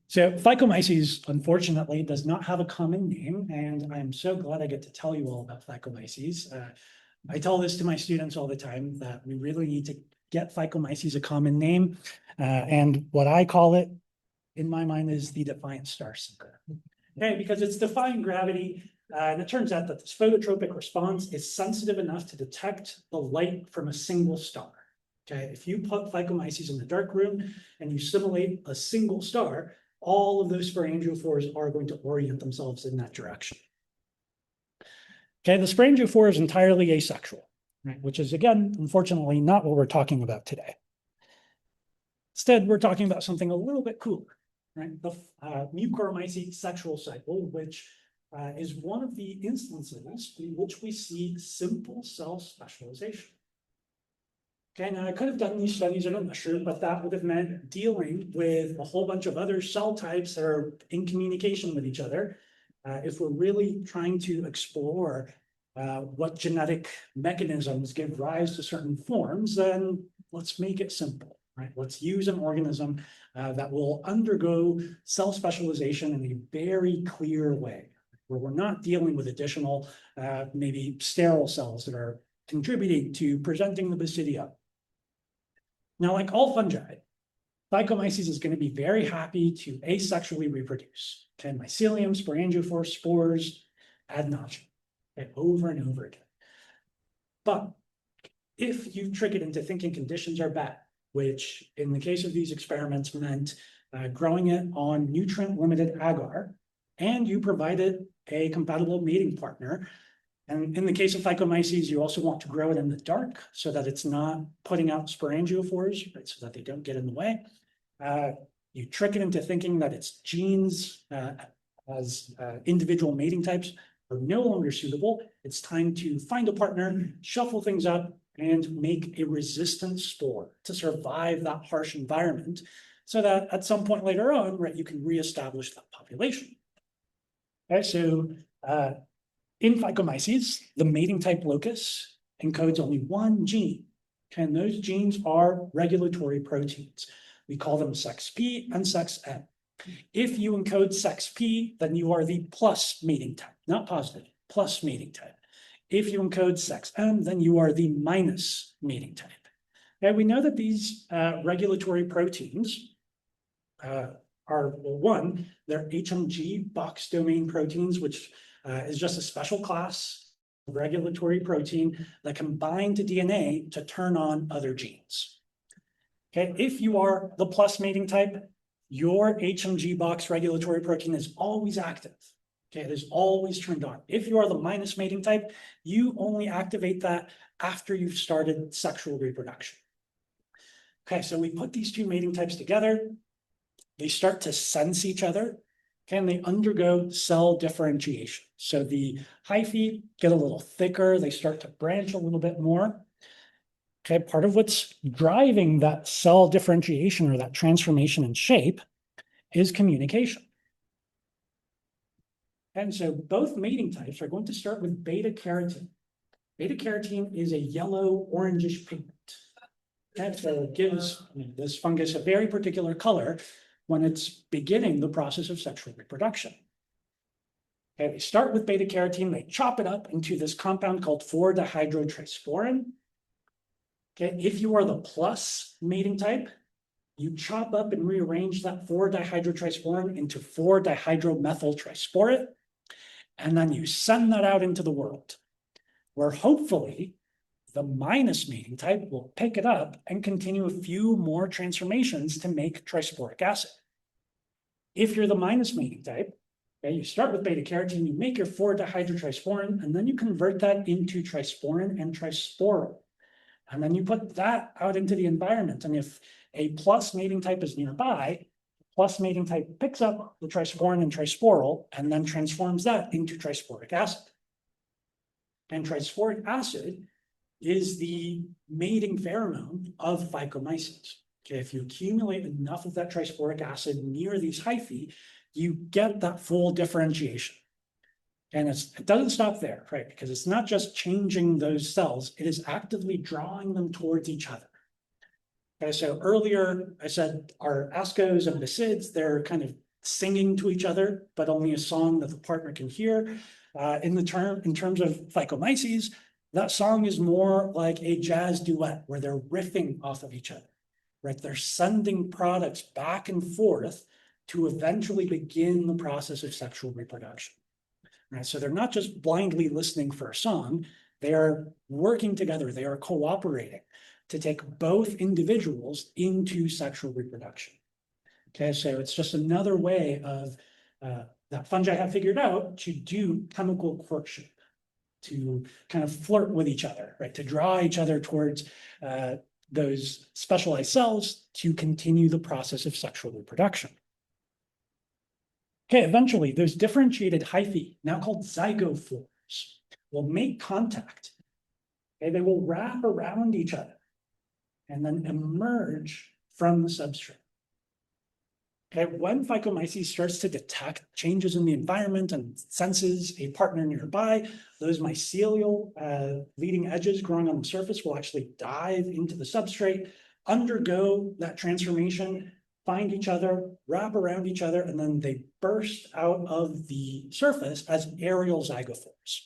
So Phycomyces, unfortunately, does not have a common name, and I'm so glad I get to tell you all about Phycomyces. I tell this to my students all the time, that we really need to get Phycomyces a common name. And what I call it, in my mind, is the defiant star seeker. Okay, because it's defying gravity, And it turns out that this phototropic response is sensitive enough to detect the light from a single star. Okay, if you put Phycomyces in the dark room and you simulate a single star, all of those sporangiophores are going to orient themselves in that direction. Okay, the sporangiophore is entirely asexual, right, which is, again, unfortunately, not what we're talking about today. Instead, we're talking about something a little bit cooler, right? The Mucoromycete sexual cycle, which is one of the instances in which we see simple cell specialization. Okay, now I could have done these studies in a mushroom, but that would have meant dealing with a whole bunch of other cell types that are in communication with each other. If we're really trying to explore what genetic mechanisms give rise to certain forms, then let's make it simple, right? Let's use an organism that will undergo cell specialization in a very clear way, where we're not dealing with additional, maybe sterile cells that are contributing to presenting the basidium. Now, like all fungi, Phycomyces is going to be very happy to asexually reproduce. Okay, mycelium, sporangiophore, spores, ad nauseam, okay, over and over again. But if you trick it into thinking conditions are bad, which in the case of these experiments meant growing it on nutrient-limited agar, and you provided a compatible mating partner, and in the case of Phycomyces, you also want to grow it in the dark so that it's not putting out sporangiophores, right, so that they don't get in the way. You trick it into thinking that its genes as individual mating types are no longer suitable. It's time to find a partner, shuffle things up, and make a resistant spore to survive that harsh environment so that at some point later on, right, you can reestablish that population. Okay, so in Phycomyces, the mating type locus encodes only one gene, and those genes are regulatory proteins. We call them sex P and sex M. If you encode sex P, then you are the plus mating type, not positive, plus mating type. If you encode sex M, then you are the minus mating type. Now, we know that these regulatory proteins are, well, one, they're HMG box domain proteins, which is just a special class of regulatory protein that can bind to DNA to turn on other genes. Okay, if you are the plus mating type, your HMG box regulatory protein is always active. Okay, it is always turned on. If you are the minus mating type, you only activate that after you've started sexual reproduction. Okay, so we put these two mating types together. They start to sense each other. Okay, and they undergo cell differentiation. So the hyphae get a little thicker. They start to branch a little bit more. Okay, part of what's driving that cell differentiation or that transformation in shape is communication. And so both mating types are going to start with beta carotene. Beta carotene is a yellow orangish pigment. And so it gives this fungus a very particular color when it's beginning the process of sexual reproduction. Okay, they start with beta carotene, they chop it up into this compound called 4-dihydrotrisporin. Okay, if you are the plus mating type, you chop up and rearrange that 4-dihydrotrisporin into 4-dihydromethyltrisporate, and then you send that out into the world, where hopefully the minus mating type will pick it up and continue a few more transformations to make trisporic acid. If you're the minus mating type, okay, you start with beta carotene, you make your 4-dihydrotrisporin, and then you convert that into trisporin and trisporal. And then you put that out into the environment. And if a plus mating type is nearby, plus mating type picks up the trisporin and trisporal and then transforms that into trisporic acid. And trisporic acid is the mating pheromone of Phycomyces. Okay, if you accumulate enough of that trisporic acid near these hyphae, you get that full differentiation. And it doesn't stop there, right? Because it's not just changing those cells, it is actively drawing them towards each other. Okay, so earlier I said our ascos and basids, they're kind of singing to each other, but only a song that the partner can hear. In terms of Phycomyces, that song is more like a jazz duet where they're riffing off of each other, right? They're sending products back and forth to eventually begin the process of sexual reproduction. right? So they're not just blindly listening for a song, they are working together, they are cooperating to take both individuals into sexual reproduction. Okay, so it's just another way of that fungi have figured out to do chemical courtship, to kind of flirt with each other, right? To draw each other towards those specialized cells to continue the process of sexual reproduction. Okay, eventually those differentiated hyphae, now called zygospores, will make contact. Okay, they will wrap around each other and then emerge from the substrate. Okay, when Phycomyces starts to detect changes in the environment and senses a partner nearby, those mycelial leading edges growing on the surface will actually dive into the substrate, undergo that transformation, find each other, wrap around each other, and then they burst out of the surface as aerial zygospores.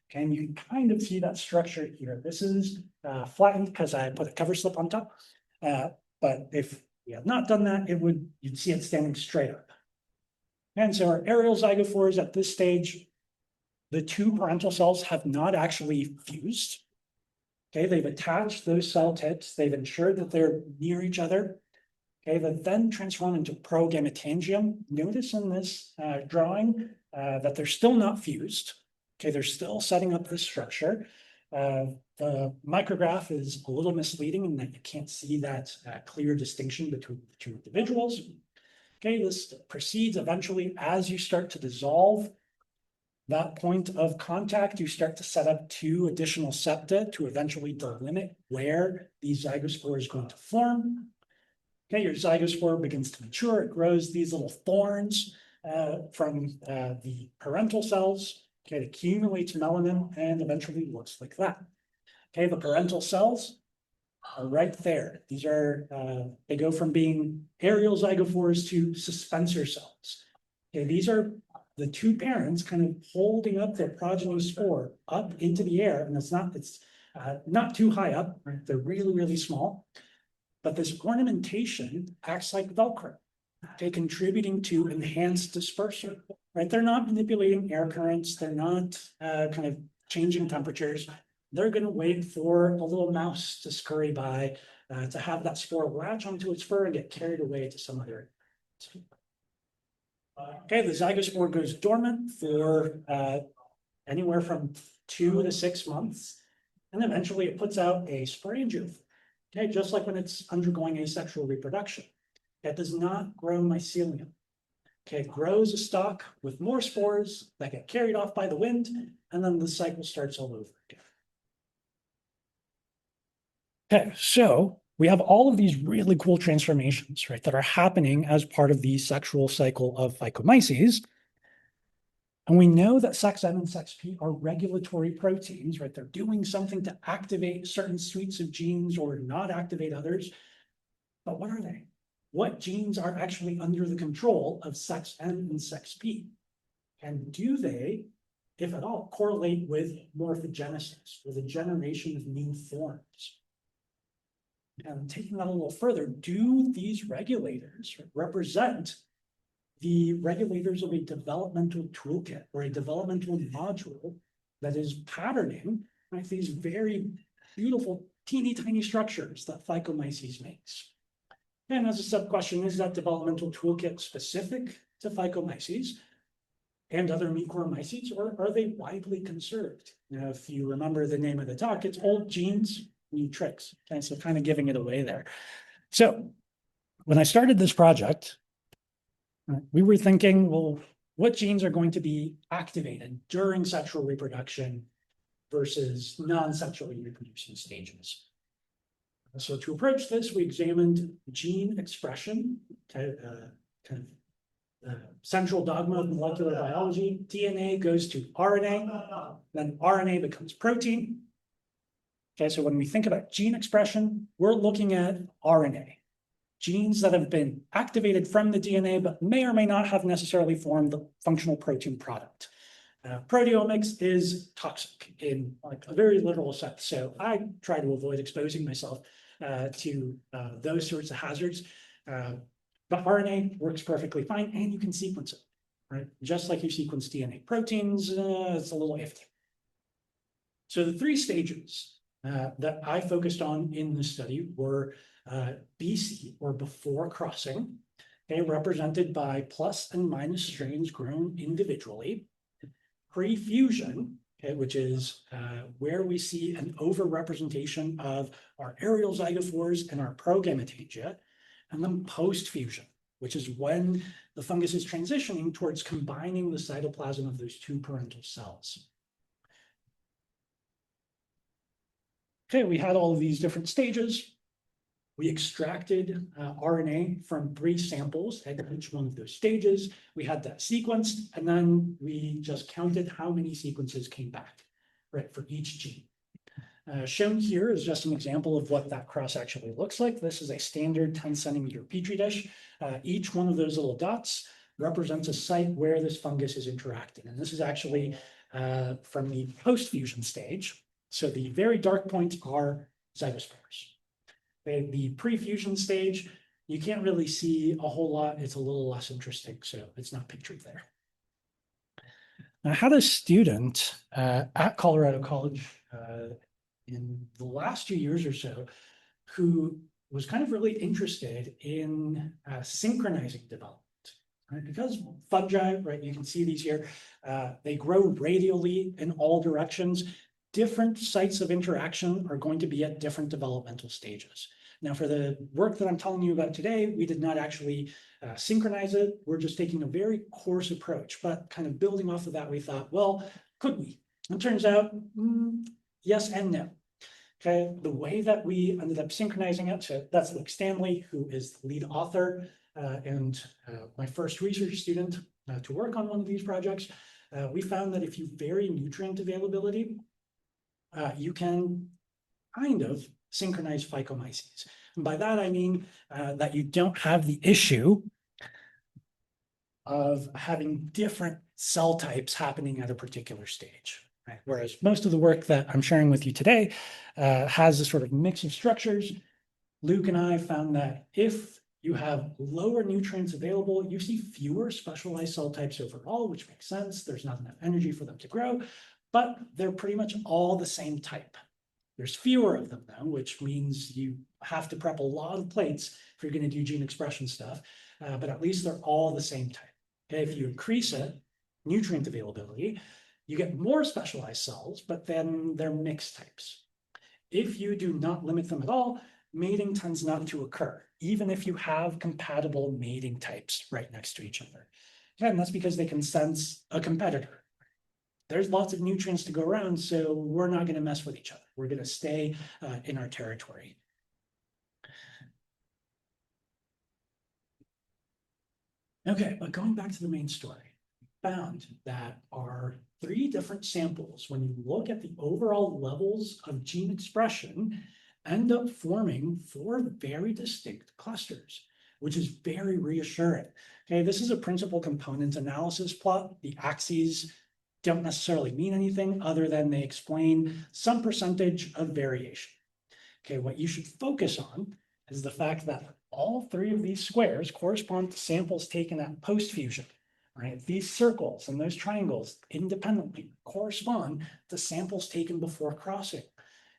Okay, and you can kind of see that structure here. This is flattened because I put a cover slip on top, but if we have not done that, you'd see it standing straight up. And so our aerial zygospores at this stage, the two parental cells have not actually fused. Okay, they've attached those cell tips, they've ensured that they're near each other. Okay, that then transform into progametangium. Notice in this drawing that they're still not fused. Okay, they're still setting up this structure. The micrograph is a little misleading in that you can't see that clear distinction between the two individuals. Okay, this proceeds eventually as you start to dissolve that point of contact, you start to set up two additional septa to eventually delimit where these zygospore is going to form. Okay, your zygospore begins to mature, it grows these little thorns from the parental cells. Okay, it accumulates melanin and eventually looks like that. Okay, the parental cells are right there. These are, they go from being aerial zygospores to suspensor cells. Okay, these are the two parents kind of holding up their progeny spore up into the air, and it's not too high up, right? They're really, really small. But this ornamentation acts like Velcro, okay, contributing to enhanced dispersion, right? They're not manipulating air currents. They're not kind of changing temperatures. They're going to wait for a little mouse to scurry by to have that spore latch onto its fur and get carried away to some other. Okay, the zygospore goes dormant for anywhere from 2 to 6 months, and eventually it puts out a sporangiophore. Okay, just like when it's undergoing asexual reproduction. It does not grow mycelium. Okay, it grows a stalk with more spores that get carried off by the wind, and then the cycle starts all over again. Okay, so we have all of these really cool transformations, right, that are happening as part of the sexual cycle of Phycomyces. And we know that sex M and sex P are regulatory proteins, right? They're doing something to activate certain suites of genes or not activate others. But what are they? What genes are actually under the control of sex M and sex P? And do they, if at all, correlate with morphogenesis, with the generation of new forms? And taking that a little further, do these regulators represent the regulators of a developmental toolkit or a developmental module that is patterning, right, these very beautiful teeny tiny structures that Phycomyces makes? And as a sub question, is that developmental toolkit specific to Phycomyces and other Mucoromyces, or are they widely conserved? Now, if you remember the name of the talk, it's old genes, new tricks. Okay, so kind of giving it away there. So when I started this project, we were thinking, well, what genes are going to be activated during sexual reproduction versus non-sexually reproducing stages? So to approach this, we examined gene expression, central dogma of molecular biology. DNA goes to RNA, then RNA becomes protein. Okay, so when we think about gene expression, we're looking at RNA. Genes that have been activated from the DNA, but may or may not have necessarily formed the functional protein product. Proteomics is toxic in like a very literal sense. So I try to avoid exposing myself to those sorts of hazards. But RNA works perfectly fine, and you can sequence it. right? Just like you sequence DNA proteins, it's a little iffy. So the three stages that I focused on in the study were BC, or before crossing, okay, represented by plus and minus strains grown individually. Pre-fusion, okay, which is where we see an overrepresentation of our aerial zygospores and our progametogia, and then post-fusion, which is when the fungus is transitioning towards combining the cytoplasm of those two parental cells. Okay, we had all of these different stages. We extracted RNA from 3 samples at each one of those stages. We had that sequenced, and then we just counted how many sequences came back, right, for each gene. Shown here is just an example of what that cross actually looks like. This is a standard 10-centimeter Petri dish. Each one of those little dots represents a site where this fungus is interacting. And this is actually from the post-fusion stage. So the very dark points are zygospores. The pre-fusion stage, you can't really see a whole lot. It's a little less interesting, so it's not pictured there. I had a student at Colorado College in the last 2 years or so who was kind of really interested in synchronizing development. Right? Because fungi, right, you can see these here, they grow radially in all directions. Different sites of interaction are going to be at different developmental stages. Now, for the work that I'm telling you about today, we did not actually synchronize it. We're just taking a very coarse approach, but kind of building off of that, we thought, well, could we? It turns out, yes and no. Okay, the way that we ended up synchronizing it, so that's Luke Stanley, who is the lead author and my first research student to work on one of these projects. We found that if you vary nutrient availability, you can kind of synchronize Phycomyces. And by that, I mean that you don't have the issue of having different cell types happening at a particular stage. Right? Whereas most of the work that I'm sharing with you today has a sort of mix of structures. Luke and I found that if you have lower nutrients available, you see fewer specialized cell types overall, which makes sense. There's not enough energy for them to grow, but they're pretty much all the same type. There's fewer of them now, which means you have to prep a lot of plates if you're going to do gene expression stuff, but at least they're all the same type. Okay, if you increase it, nutrient availability, you get more specialized cells, but then they're mixed types. If you do not limit them at all, mating tends not to occur, even if you have compatible mating types right next to each other. And that's because they can sense a competitor. There's lots of nutrients to go around, so we're not going to mess with each other. We're going to stay in our territory. Okay, but going back to the main story, we found that our 3 different samples, when you look at the overall levels of gene expression, end up forming 4 very distinct clusters, which is very reassuring. Okay, this is a principal component analysis plot. The axes don't necessarily mean anything other than they explain some percentage of variation. Okay, what you should focus on is the fact that all 3 of these squares correspond to samples taken at post-fusion. Right? These circles and those triangles independently correspond to samples taken before crossing.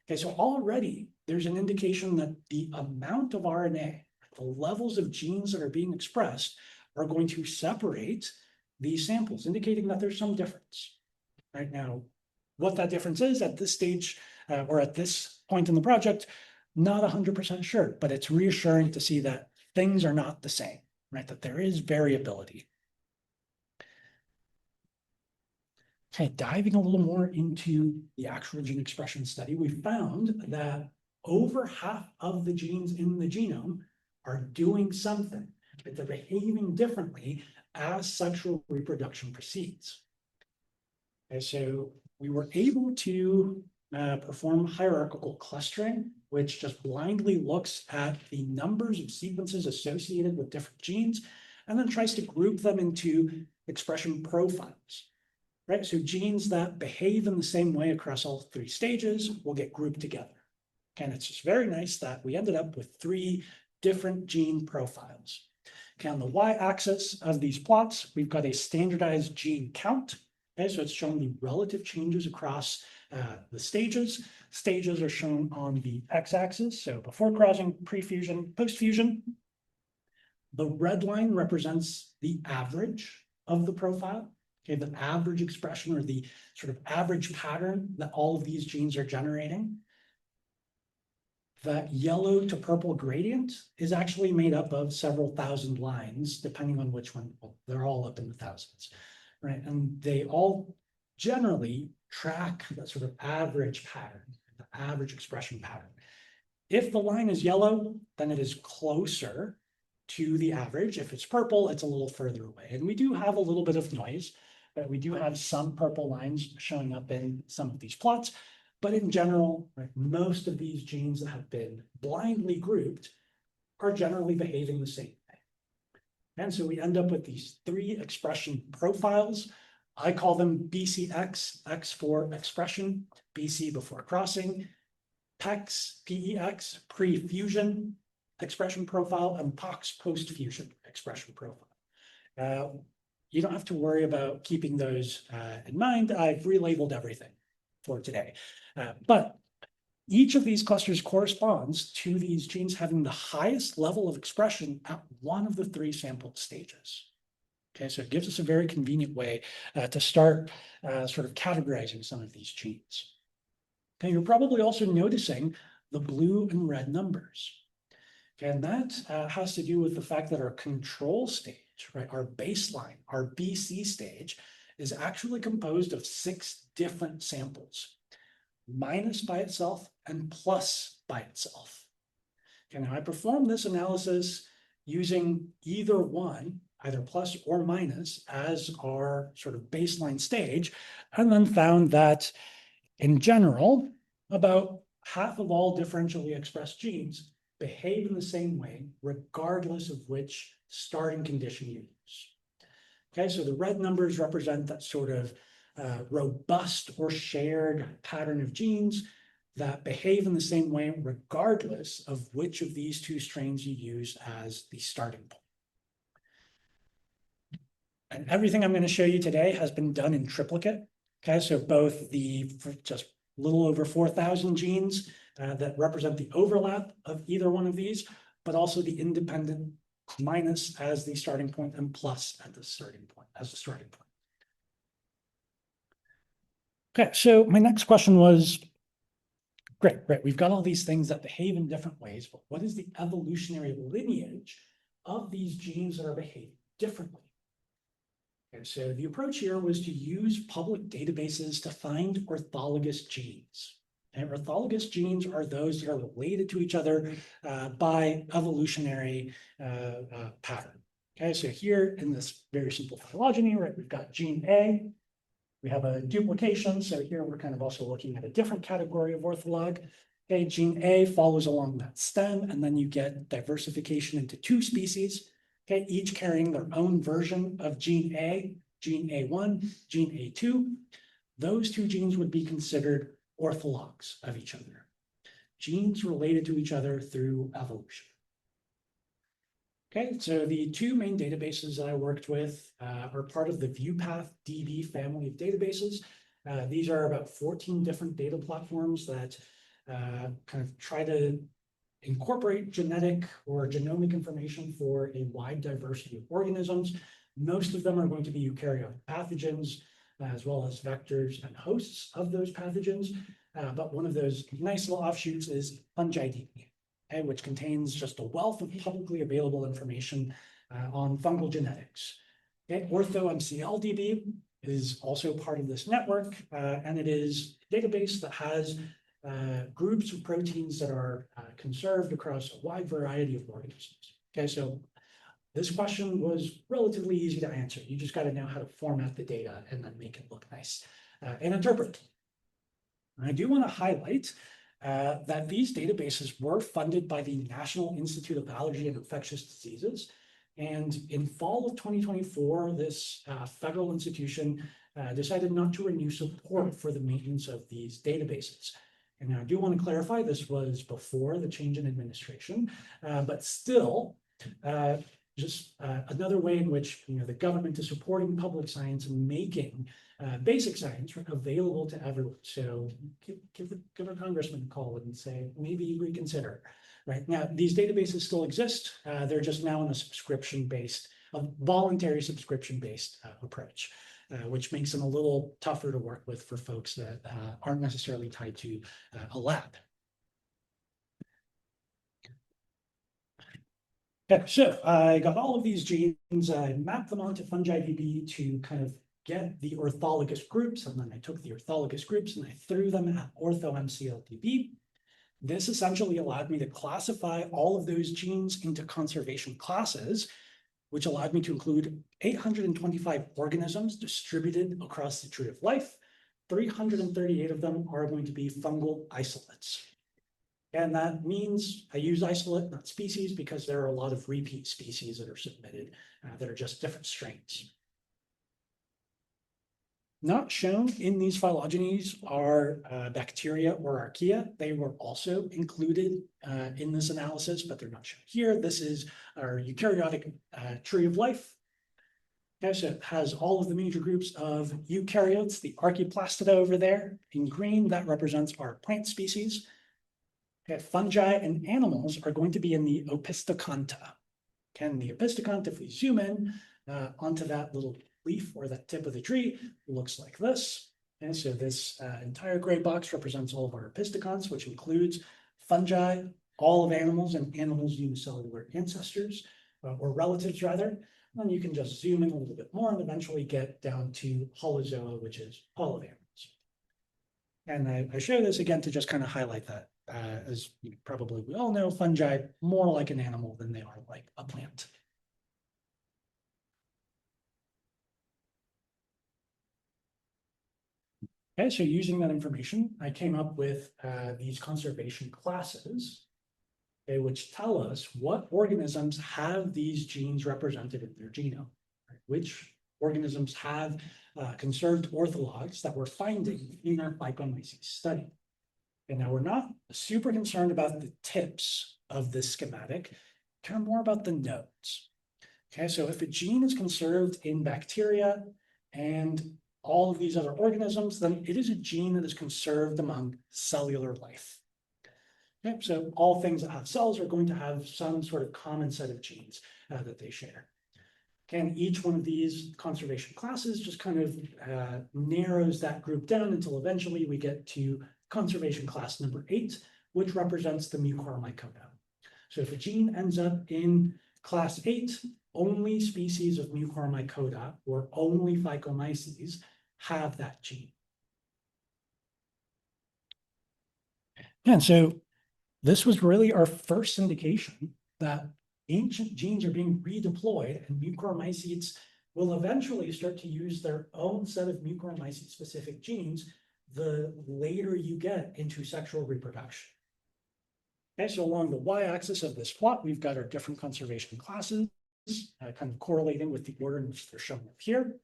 Okay, so already there's an indication that the amount of RNA, the levels of genes that are being expressed, are going to separate these samples, indicating that there's some difference. Right now, what that difference is at this stage or at this point in the project, not 100% sure, but it's reassuring to see that things are not the same, right? That there is variability. Okay, diving a little more into the actual gene expression study, we found that over half of the genes in the genome are doing something, but they're behaving differently as sexual reproduction proceeds. Okay, so we were able to perform hierarchical clustering, which just blindly looks at the numbers of sequences associated with different genes, and then tries to group them into expression profiles. Right, so genes that behave in the same way across all 3 stages will get grouped together. And it's just very nice that we ended up with 3 different gene profiles. Okay, on the y-axis of these plots, we've got a standardized gene count. Okay, so it's showing the relative changes across the stages. Stages are shown on the x-axis, so before crossing, pre-fusion, post-fusion. The red line represents the average of the profile, okay, the average expression or the sort of average pattern that all of these genes are generating. That yellow to purple gradient is actually made up of several thousand lines, depending on which one. Well, they're all up in the thousands, right? And they all generally track that sort of average pattern, the average expression pattern. If the line is yellow, then it is closer to the average. If it's purple, it's a little further away. And we do have a little bit of noise, but we do have some purple lines showing up in some of these plots. But in general, right, most of these genes that have been blindly grouped are generally behaving the same way. And so we end up with these three expression profiles. I call them BCX, X for expression, BC before crossing, PEX, PEX, pre-fusion expression profile, and POX post-fusion expression profile. You don't have to worry about keeping those in mind. I've relabeled everything for today. But each of these clusters corresponds to these genes having the highest level of expression at one of the three sampled stages. Okay, so it gives us a very convenient way to start sort of categorizing some of these genes. Okay, you're probably also noticing the blue and red numbers. Okay, and that has to do with the fact that our control stage, right, our baseline, our BC stage, is actually composed of 6 different samples, minus by itself and plus by itself. Okay, now I performed this analysis using either one, either plus or minus, as our sort of baseline stage, and then found that in general, about half of all differentially expressed genes behave in the same way, regardless of which starting condition you use. Okay, so the red numbers represent that sort of robust or shared pattern of genes that behave in the same way, regardless of which of these two strains you use as the starting point. And everything I'm going to show you today has been done in triplicate. Okay, so both the just a little over 4,000 genes that represent the overlap of either one of these, but also the independent minus as the starting point and plus at the starting point as the starting point. Okay, so my next question was, great, we've got all these things that behave in different ways, but what is the evolutionary lineage of these genes that are behaving differently? Okay, so the approach here was to use public databases to find orthologous genes. And orthologous genes are those that are related to each other by evolutionary pattern. Okay, so here in this very simple phylogeny, right, we've got gene A, we have a duplication. So here we're kind of also looking at a different category of ortholog. Okay, gene A follows along that stem, and then you get diversification into 2 species. Okay, each carrying their own version of gene A, gene A1, gene A2. Those 2 genes would be considered orthologs of each other, genes related to each other through evolution. Okay, so the 2 main databases that I worked with are part of the ViewPath DB family of databases. These are about 14 different data platforms that kind of try to incorporate genetic or genomic information for a wide diversity of organisms. Most of them are going to be eukaryotic pathogens, as well as vectors and hosts of those pathogens. But one of those nice little offshoots is Fungi DB, okay, which contains just a wealth of publicly available information on fungal genetics. Okay, OrthoMCL-DB is also part of this network, and it is a database that has groups of proteins that are conserved across a wide variety of organisms. Okay, so this question was relatively easy to answer. You just got to know how to format the data and then make it look nice and interpret. And I do want to highlight that these databases were funded by the National Institute of Allergy and Infectious Diseases. And in fall of 2024, this federal institution decided not to renew support for the maintenance of these databases. And I do want to clarify, this was before the change in administration, but still, just another way in which the government is supporting public science and making basic science available to everyone. So give a congressman a call and say, maybe reconsider. Right now, these databases still exist. They're just now in a subscription-based, a voluntary subscription-based approach, which makes them a little tougher to work with for folks that aren't necessarily tied to a lab. Okay, so I got all of these genes, I mapped them onto FungiDB to kind of get the orthologous groups, and then I took the orthologous groups and I threw them at OrthoMCLDB. This essentially allowed me to classify all of those genes into conservation classes, which allowed me to include 825 organisms distributed across the tree of life. 338 of them are going to be fungal isolates. And that means I use isolate, not species, because there are a lot of repeat species that are submitted that are just different strains. Not shown in these phylogenies are bacteria or archaea. They were also included in this analysis, but they're not shown here. This is our eukaryotic tree of life. Okay, so it has all of the major groups of eukaryotes, the Archaeplastida over there. In green, that represents our plant species. Okay, fungi and animals are going to be in the Opisthocanta. Can the Opisthocanta, if we zoom in onto that little leaf or the tip of the tree, looks like this. And so this entire gray box represents all of our opisthocons, which includes fungi, all of animals and animals' unicellular ancestors, or relatives rather. And then you can just zoom in a little bit more and eventually get down to holozoa, which is all of animals. And I show this again to just kind of highlight that, as probably we all know, fungi more like an animal than they are like a plant. Okay, so using that information, I came up with these conservation classes, okay, which tell us what organisms have these genes represented in their genome, right? Which organisms have conserved orthologs that we're finding in our Phycomyces study. And now we're not super concerned about the tips of this schematic, care more about the nodes. Okay, so if a gene is conserved in bacteria and all of these other organisms, then it is a gene that is conserved among cellular life. Okay, so all things that have cells are going to have some sort of common set of genes that they share. Okay, and each one of these conservation classes just kind of narrows that group down until eventually we get to conservation class number 8, which represents the Mucoromycota. So if a gene ends up in class 8, only species of Mucoromycota or only Phycomyces have that gene. And so this was really our first indication that ancient genes are being redeployed and Mucoromycetes will eventually start to use their own set of Mucoromycete specific genes the later you get into sexual reproduction. Okay, so along the y-axis of this plot, we've got our different conservation classes, kind of correlating with the order in which they're shown up here.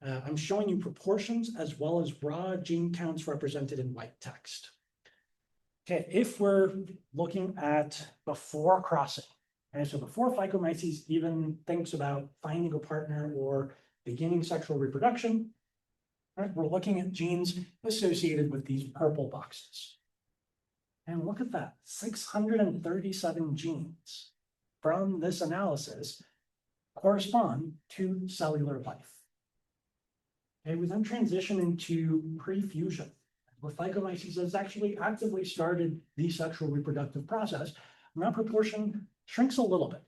I'm showing you proportions as well as raw gene counts represented in white text. Okay, if we're looking at before crossing, and so before Phycomyces even thinks about finding a partner or beginning sexual reproduction, right, we're looking at genes associated with these purple boxes. And look at that, 637 genes from this analysis correspond to cellular life. Okay, we then transition into pre-fusion, where Phycomyces has actually actively started the sexual reproductive process, and that proportion shrinks a little bit,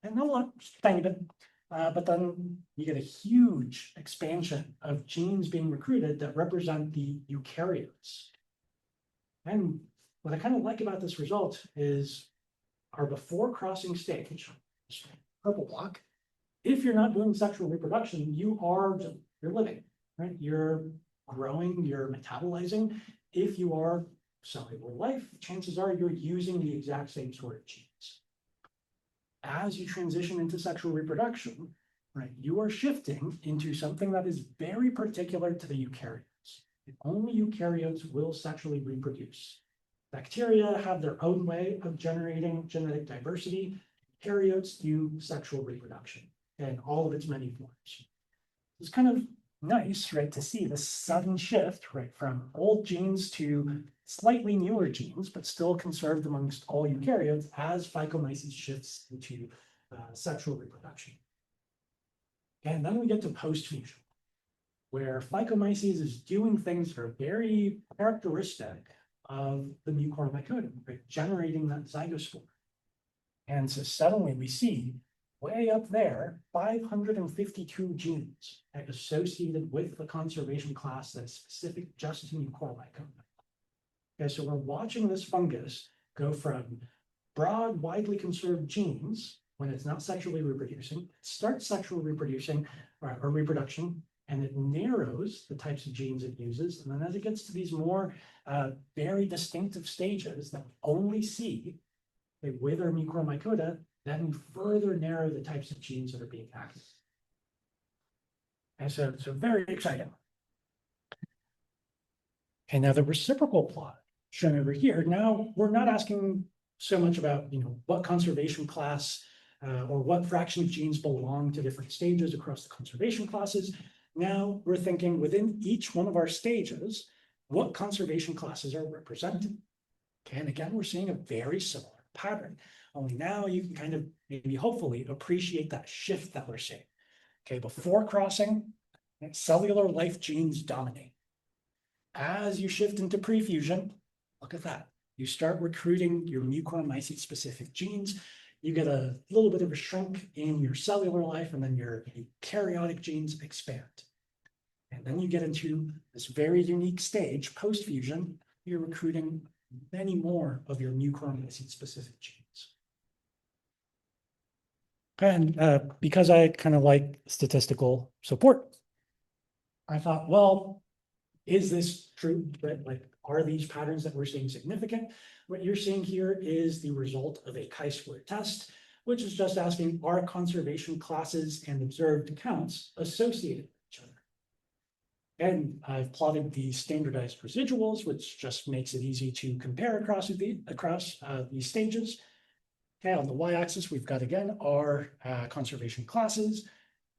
and not a lot, just a tiny bit, but then you get a huge expansion of genes being recruited that represent the eukaryotes. And what I kind of like about this result is our before crossing stage, purple block. If you're not doing sexual reproduction, you're living, right? You're growing, you're metabolizing. If you are cellular life, chances are you're using the exact same sort of genes. As you transition into sexual reproduction, right, you are shifting into something that is very particular to the eukaryotes. Only eukaryotes will sexually reproduce. Bacteria have their own way of generating genetic diversity. eukaryotes do sexual reproduction in all of its many forms. It's kind of nice, right, to see this sudden shift, right, from old genes to slightly newer genes, but still conserved amongst all eukaryotes as Phycomyces shifts into sexual reproduction. And then we get to post-fusion, where Phycomyces is doing things that are very characteristic of the Mucoromycota, right, generating that zygospore. And so suddenly we see way up there, 552 genes associated with the conservation class that's specific just to Mucoromycota. Okay, so we're watching this fungus go from broad, widely conserved genes when it's not sexually reproducing, it starts sexual reproducing or reproduction, and it narrows the types of genes it uses. And then as it gets to these more very distinctive stages that we only see with our Mucoromycota, then we further narrow the types of genes that are being active. And so very exciting. And now the reciprocal plot shown over here. Now we're not asking so much about what conservation class or what fraction of genes belong to different stages across the conservation classes. Now we're thinking within each one of our stages, what conservation classes are represented. Okay, and again, we're seeing a very similar pattern. Only now you can kind of maybe hopefully appreciate that shift that we're seeing. Okay, before crossing, cellular life genes dominate. As you shift into prefusion, look at that. You start recruiting your Mucoromyces specific genes. You get a little bit of a shrink in your cellular life, and then your eukaryotic genes expand. And then you get into this very unique stage, post-fusion. You're recruiting many more of your Mucoromyces specific genes. And because I kind of like statistical support, I thought, well, is this true? Right? Like, are these patterns that we're seeing significant? What you're seeing here is the result of a chi-square test, which is just asking, are conservation classes and observed counts associated with each other? And I've plotted the standardized residuals, which just makes it easy to compare across these stages. Okay, on the y-axis, we've got again our conservation classes.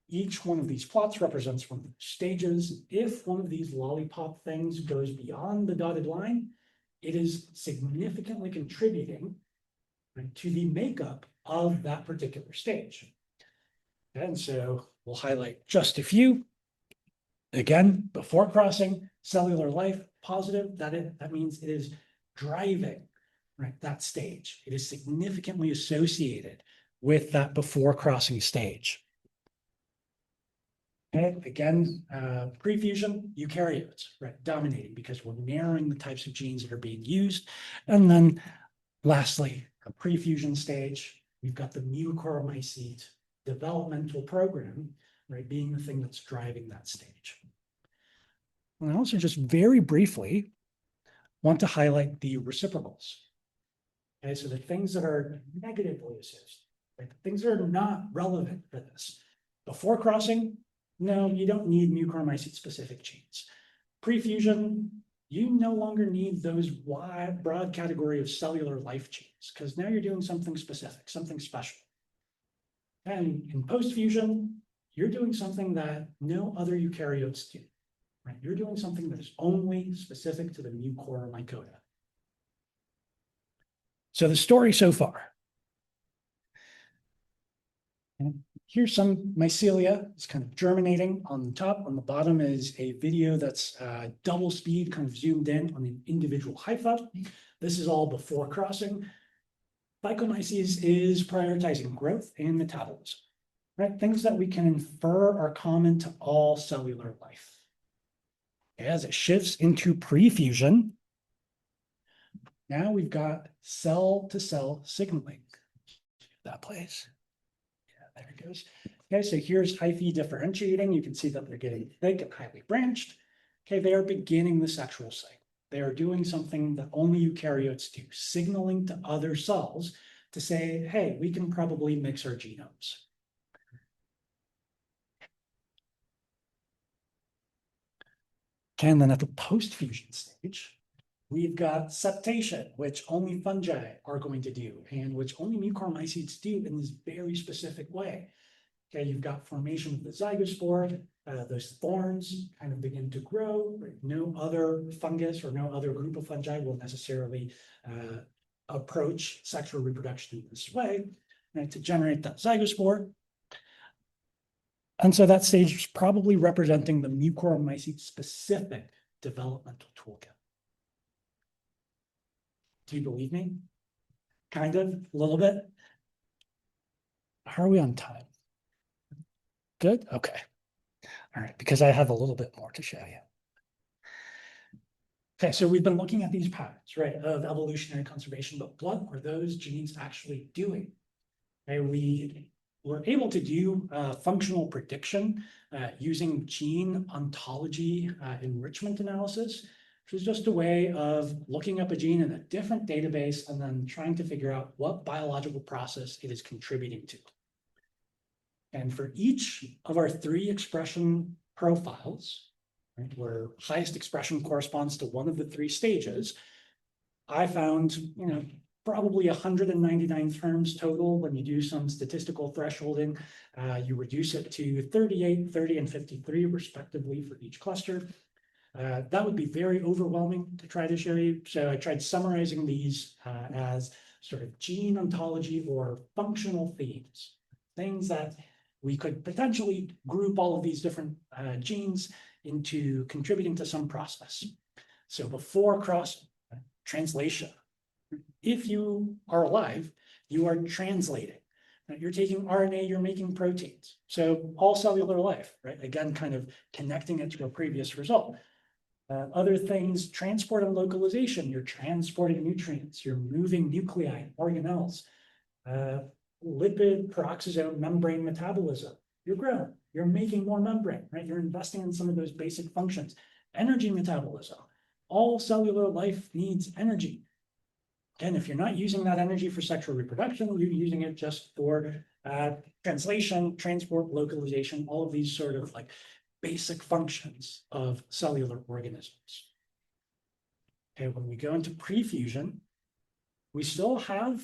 Each one of these plots represents one of the stages. If one of these lollipop things goes beyond the dotted line, it is significantly contributing, right, to the makeup of that particular stage. And so we'll highlight just a few. Again, before crossing, cellular life positive, that means it is driving, right, that stage. It is significantly associated with that before crossing stage. Okay, again, prefusion, eukaryotes, right, dominating because we're narrowing the types of genes that are being used. And then lastly, a prefusion stage, we've got the Mucoromycete developmental program, right, being the thing that's driving that stage. And I also just very briefly want to highlight the reciprocals. Okay, so the things that are negatively associated, right, the things that are not relevant for this. Before crossing, no, you don't need Mucoromycete specific genes. Prefusion, you no longer need those wide, broad category of cellular life genes, because now you're doing something specific, something special. And in postfusion, you're doing something that no other eukaryotes do, right? You're doing something that is only specific to the Mucoromycota. So the story so far. And here's some mycelia. It's kind of germinating on the top. On the bottom is a video that's double speed, kind of zoomed in on an individual hypha. This is all before crossing. Phycomyces is prioritizing growth and metabolism, right? Things that we can infer are common to all cellular life. As it shifts into prefusion, now we've got cell-to-cell signaling. That place. Yeah, there it goes. Okay, so here's hyphae differentiating. You can see that they're getting thick and highly branched. Okay, they are beginning the sexual cycle. They are doing something that only eukaryotes do, signaling to other cells to say, hey, we can probably mix our genomes. Okay, and then at the post-fusion stage, We've got septation, which only fungi are going to do, and which only Mucoromycetes do in this very specific way. Okay, you've got formation of the zygospore, those thorns kind of begin to grow. Right? No other fungus or no other group of fungi will necessarily approach sexual reproduction in this way, right, to generate that zygospore. And so that stage is probably representing the Mucoromycete specific developmental toolkit. Do you believe me? Kind of, a little bit. How are we on time? Good, okay. All right, because I have a little bit more to show you. Okay, so we've been looking at these patterns, right, of evolutionary conservation, but what are those genes actually doing? Okay, we were able to do functional prediction using gene ontology enrichment analysis, which is just a way of looking up a gene in a different database and then trying to figure out what biological process it is contributing to. And for each of our 3 expression profiles, right, where highest expression corresponds to one of the 3 stages, I found, probably 199 terms total. When you do some statistical thresholding, you reduce it to 38, 30, and 53 respectively for each cluster. That would be very overwhelming to try to show you. So I tried summarizing these as sort of gene ontology or functional themes, things that we could potentially group all of these different genes into contributing to some process. So before cross translation, if you are alive, you are translating. Right? You're taking RNA, you're making proteins. So all cellular life, right? Again, kind of connecting it to a previous result. Other things, transport and localization. You're transporting nutrients, you're moving nuclei, organelles. Lipid peroxisome membrane metabolism. You're growing, you're making more membrane, right? You're investing in some of those basic functions. Energy metabolism. All cellular life needs energy. And if you're not using that energy for sexual reproduction, you're using it just for translation, transport, localization, all of these sort of like basic functions of cellular organisms. Okay, when we go into pre-fusion, we still have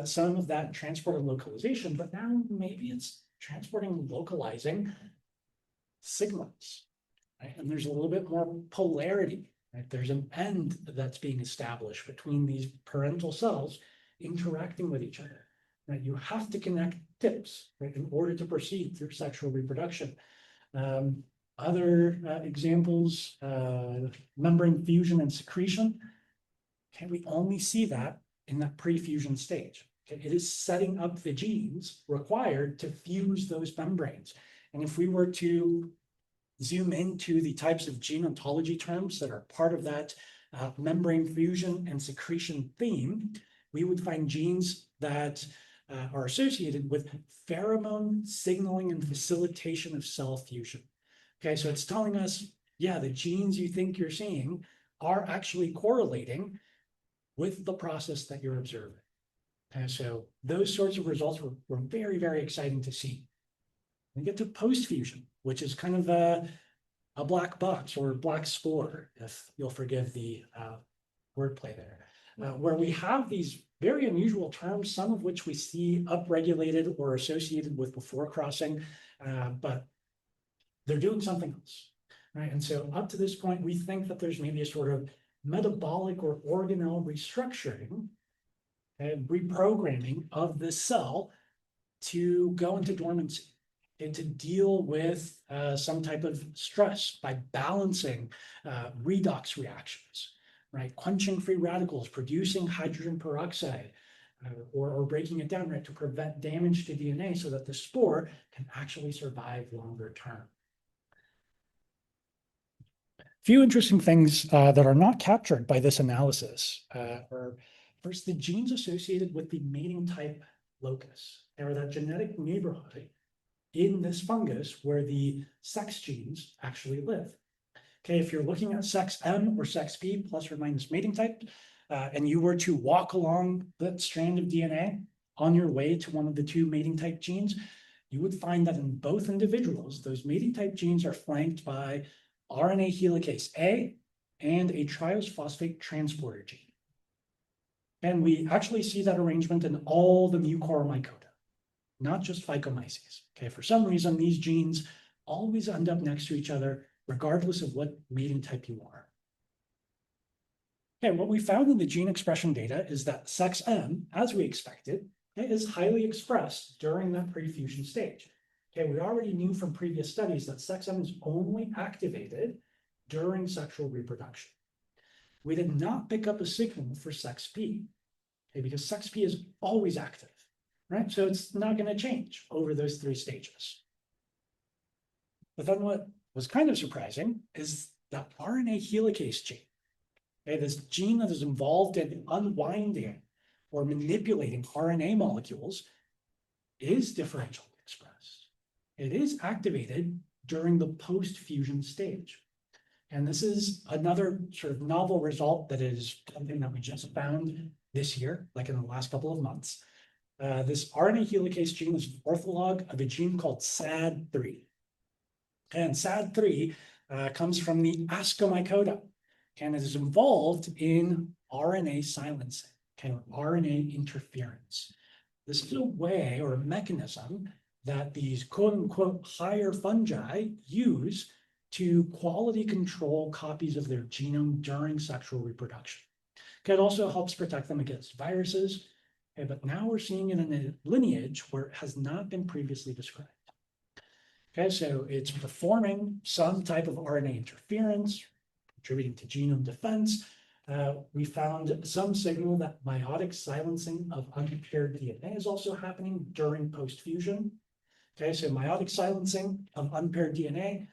some of that transport and localization, but now maybe it's transporting and localizing signals, right? And there's a little bit more polarity, right? There's an end that's being established between these parental cells interacting with each other, right? You have to connect tips, right, in order to proceed through sexual reproduction. Other examples, membrane fusion and secretion. Okay, we only see that in that pre-fusion stage. Okay, it is setting up the genes required to fuse those membranes. And if we were to zoom into the types of gene ontology terms that are part of that membrane fusion and secretion theme, we would find genes that are associated with pheromone signaling and facilitation of cell fusion. Okay, so it's telling us, yeah, the genes you think you're seeing are actually correlating with the process that you're observing. And so those sorts of results were very, very exciting to see. We get to post-fusion, which is kind of a black box or black spore, if you'll forgive the wordplay there, where we have these very unusual terms, some of which we see upregulated or associated with before crossing, but they're doing something else, right? And so up to this point, we think that there's maybe a sort of metabolic or organelle restructuring and reprogramming of the cell to go into dormancy and to deal with some type of stress by balancing redox reactions, right? Quenching free radicals, producing hydrogen peroxide, or breaking it down, right, to prevent damage to DNA so that the spore can actually survive longer term. Few interesting things that are not captured by this analysis are first the genes associated with the mating type locus, or that genetic neighborhood in this fungus where the sex genes actually live. Okay, if you're looking at sex M or sex P plus or minus mating type, and you were to walk along that strand of DNA on your way to one of the 2 mating type genes, you would find that in both individuals, those mating type genes are flanked by RNA helicase A and a triose phosphate transporter gene. And we actually see that arrangement in all the Mucoromycota, not just Phycomyces. Okay, for some reason, these genes always end up next to each other, regardless of what mating type you are. Okay, what we found in the gene expression data is that sex M, as we expected, is highly expressed during that pre-fusion stage. Okay, we already knew from previous studies that sex M is only activated during sexual reproduction. We did not pick up a signal for sex P, okay, because sex P is always active, right? So it's not going to change over those 3 stages. But then what was kind of surprising is that RNA helicase gene, okay, this gene that is involved in unwinding or manipulating RNA molecules, is differentially expressed. It is activated during the post-fusion stage. And this is another sort of novel result that is something that we just found this year, like in the last couple of months. This RNA helicase gene is an ortholog of a gene called SAD3. And SAD3 comes from the Ascomycota, and it is involved in RNA silencing, okay, or RNA interference. This is a way or a mechanism that these quote unquote higher fungi use to quality control copies of their genome during sexual reproduction. Okay, it also helps protect them against viruses, okay, but now we're seeing it in a lineage where it has not been previously described. Okay, so it's performing some type of RNA interference, contributing to genome defense. We found some signal that meiotic silencing of unpaired DNA is also happening during post-fusion. Okay, so meiotic silencing of unpaired DNA,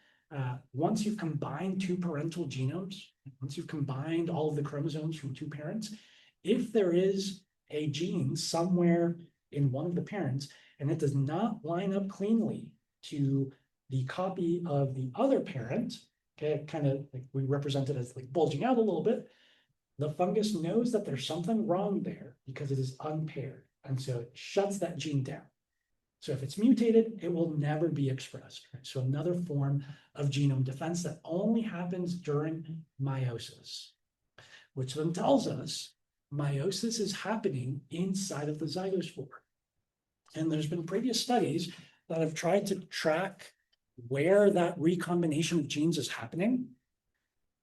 once you've combined 2 parental genomes, once you've combined all of the chromosomes from 2 parents, if there is a gene somewhere in one of the parents and it does not line up cleanly to the copy of the other parent, okay, kind of like we represent it as like bulging out a little bit, the fungus knows that there's something wrong there because it is unpaired. And so it shuts that gene down. So if it's mutated, it will never be expressed. Right? So another form of genome defense that only happens during meiosis, which then tells us meiosis is happening inside of the zygospore. And there's been previous studies that have tried to track where that recombination of genes is happening.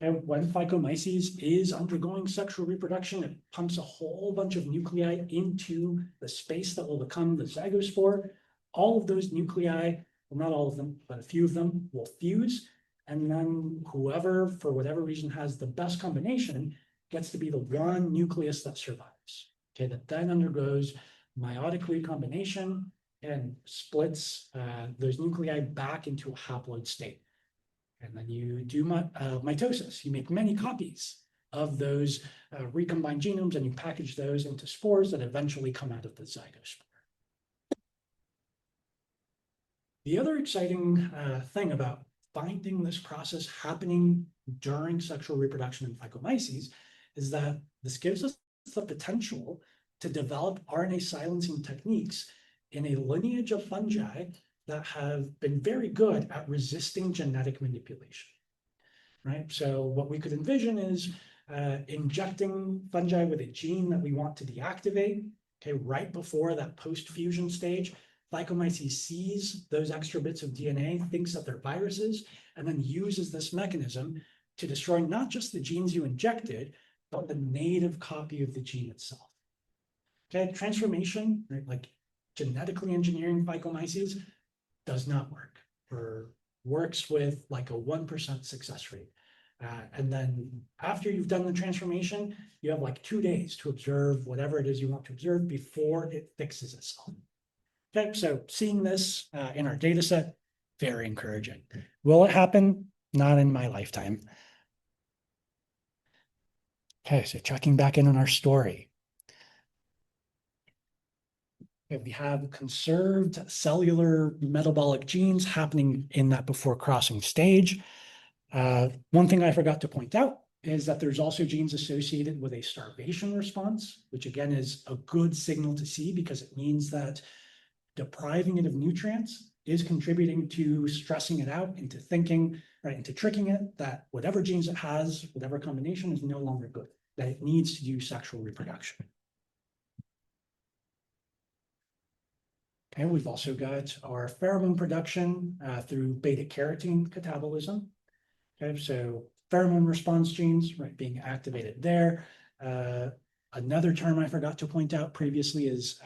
And when Phycomyces is undergoing sexual reproduction, it pumps a whole bunch of nuclei into the space that will become the zygospore. All of those nuclei, well, not all of them, but a few of them will fuse. And then whoever, for whatever reason, has the best combination gets to be the one nucleus that survives. Okay, that then undergoes meiotic recombination and splits those nuclei back into a haploid state. And then you do mitosis. You make many copies of those recombined genomes and you package those into spores that eventually come out of the zygospore. The other exciting thing about finding this process happening during sexual reproduction in Phycomyces is that this gives us the potential to develop RNA silencing techniques in a lineage of fungi that have been very good at resisting genetic manipulation, right? So what we could envision is injecting fungi with a gene that we want to deactivate, okay, right before that post-fusion stage. Phycomyces sees those extra bits of DNA, thinks that they're viruses, and then uses this mechanism to destroy not just the genes you injected, but the native copy of the gene itself. Okay, transformation, right, like genetically engineering Phycomyces does not work, or works with like a 1% success rate. And then after you've done the transformation, you have like 2 days to observe whatever it is you want to observe before it fixes itself. Okay, so seeing this in our data set, very encouraging. Will it happen? Not in my lifetime. Okay, so checking back in on our story. Okay, we have conserved cellular metabolic genes happening in that before crossing stage. One thing I forgot to point out is that there's also genes associated with a starvation response, which again is a good signal to see because it means that depriving it of nutrients is contributing to stressing it out, into thinking, right, into tricking it, that whatever genes it has, whatever combination is no longer good, that it needs to do sexual reproduction. Okay, we've also got our pheromone production through beta carotene catabolism. Okay, so pheromone response genes, right, being activated there. Another term I forgot to point out previously is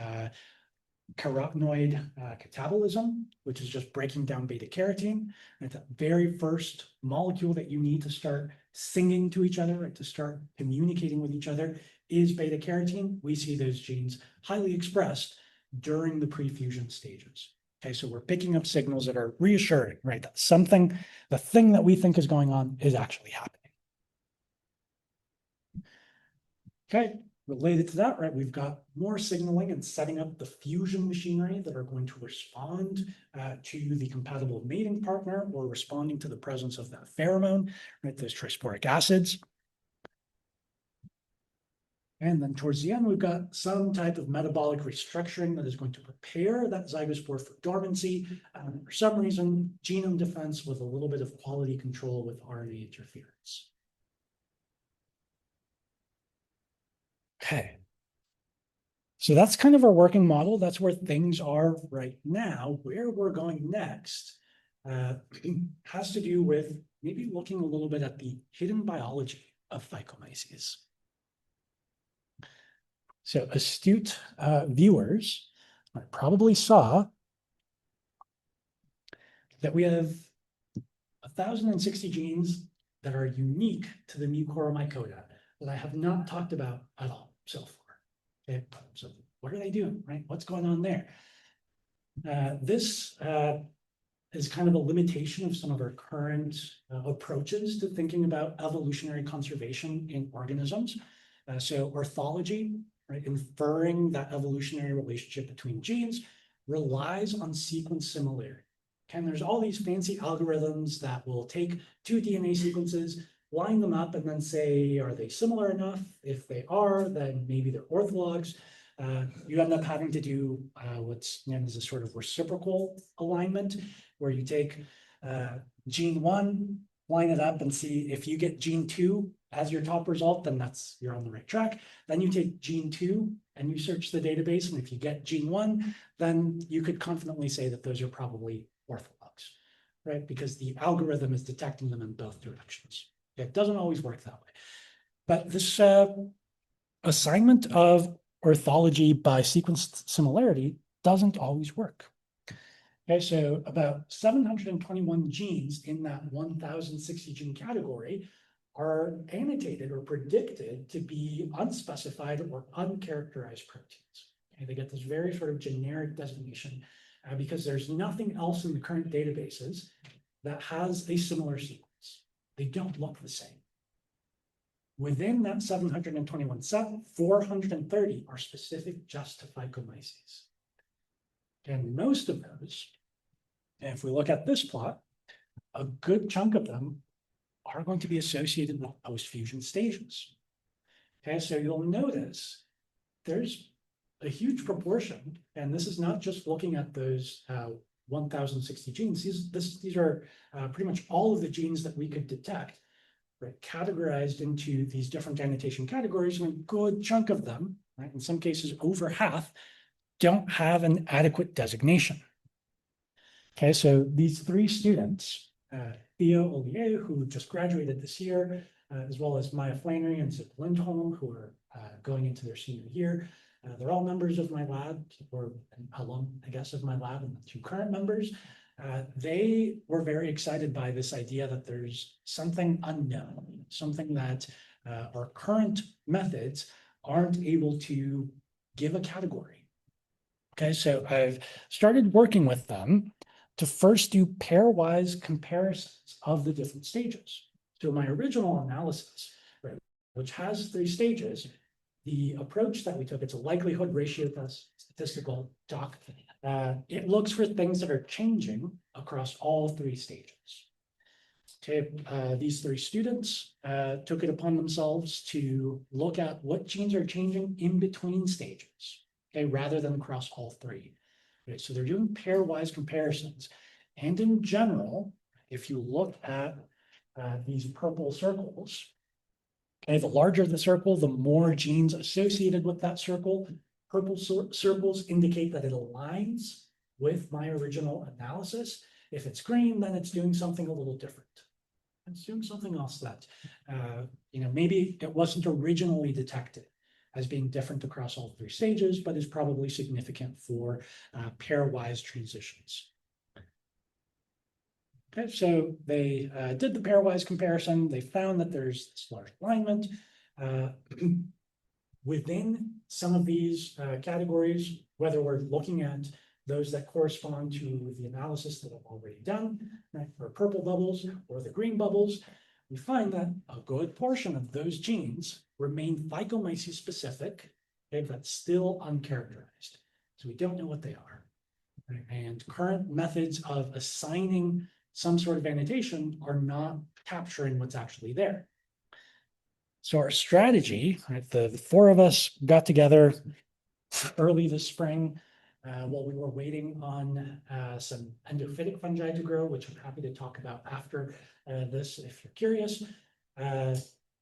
carotenoid catabolism, which is just breaking down beta carotene. Right, that very first molecule that you need to start singing to each other, right, to start communicating with each other, is beta carotene. We see those genes highly expressed during the pre-fusion stages. Okay, so we're picking up signals that are reassuring, right? That something, the thing that we think is going on is actually happening. Okay, related to that, right, we've got more signaling and setting up the fusion machinery that are going to respond to the compatible mating partner or responding to the presence of that pheromone, right, those trisporic acids. And then towards the end, we've got some type of metabolic restructuring that is going to prepare that zygospore for dormancy. For some reason, genome defense with a little bit of quality control with RNA interference. Okay. So that's kind of our working model. That's where things are right now. Where we're going next has to do with maybe looking a little bit at the hidden biology of Phycomyces. So astute viewers probably saw that we have 1,060 genes that are unique to the Mucoromycota that I have not talked about at all so far. Okay, so what are they doing, right? What's going on there? This is kind of a limitation of some of our current approaches to thinking about evolutionary conservation in organisms. So orthology, right, inferring that evolutionary relationship between genes, relies on sequence similarity. And there's all these fancy algorithms that will take two DNA sequences, line them up, and then say, are they similar enough? If they are, then maybe they're orthologs. You end up having to do what's known as a sort of reciprocal alignment, where you take gene 1, line it up, and see if you get gene 2 as your top result, then you're on the right track. Then you take gene 2 and you search the database, and if you get gene 1, then you could confidently say that those are probably orthologs, right? Because the algorithm is detecting them in both directions. It doesn't always work that way. But this assignment of orthology by sequence similarity doesn't always work. Okay, so about 721 genes in that 1,060 gene category are annotated or predicted to be unspecified or uncharacterized proteins. Okay, they get this very sort of generic designation because there's nothing else in the current databases that has a similar sequence. They don't look the same. Within that 721 set, 430 are specific just to Phycomyces. And most of those, and if we look at this plot, a good chunk of them are going to be associated with post-fusion stages. Okay, so you'll notice there's a huge proportion, and this is not just looking at those 1,060 genes. These are pretty much all of the genes that we could detect, right, categorized into these different annotation categories, and a good chunk of them, right, in some cases over half, don't have an adequate designation. Okay, so these 3 students, Theo Ollier, who just graduated this year, as well as Maya Flannery and Zip Lindholm, who are going into their senior year. They're all members of my lab, or an alum, I guess, of my lab, and the 2 current members. They were very excited by this idea that there's something unknown, something that our current methods aren't able to give a category. Okay, so I've started working with them to first do pairwise comparisons of the different stages. So my original analysis, right, which has 3 stages, the approach that we took, it's a likelihood ratio test, statistical doc. It looks for things that are changing across all 3 stages. Okay, these 3 students took it upon themselves to look at what genes are changing in between stages, okay, rather than across all 3. Okay, so they're doing pairwise comparisons. And in general, if you look at these purple circles, okay, the larger the circle, the more genes associated with that circle. Purple circles indicate that it aligns with my original analysis. If it's green, then it's doing something a little different. It's doing something else that, maybe it wasn't originally detected as being different across all three stages, but is probably significant for pairwise transitions. Okay, so they did the pairwise comparison. They found that there's this large alignment. Within some of these categories, whether we're looking at those that correspond to the analysis that I've already done, right, for purple bubbles or the green bubbles, we find that a good portion of those genes remain Phycomyces specific, okay, but still uncharacterized. So we don't know what they are. Right? And current methods of assigning some sort of annotation are not capturing what's actually there. So our strategy, right, the four of us got together early this spring while we were waiting on some endophytic fungi to grow, which I'm happy to talk about after this if you're curious.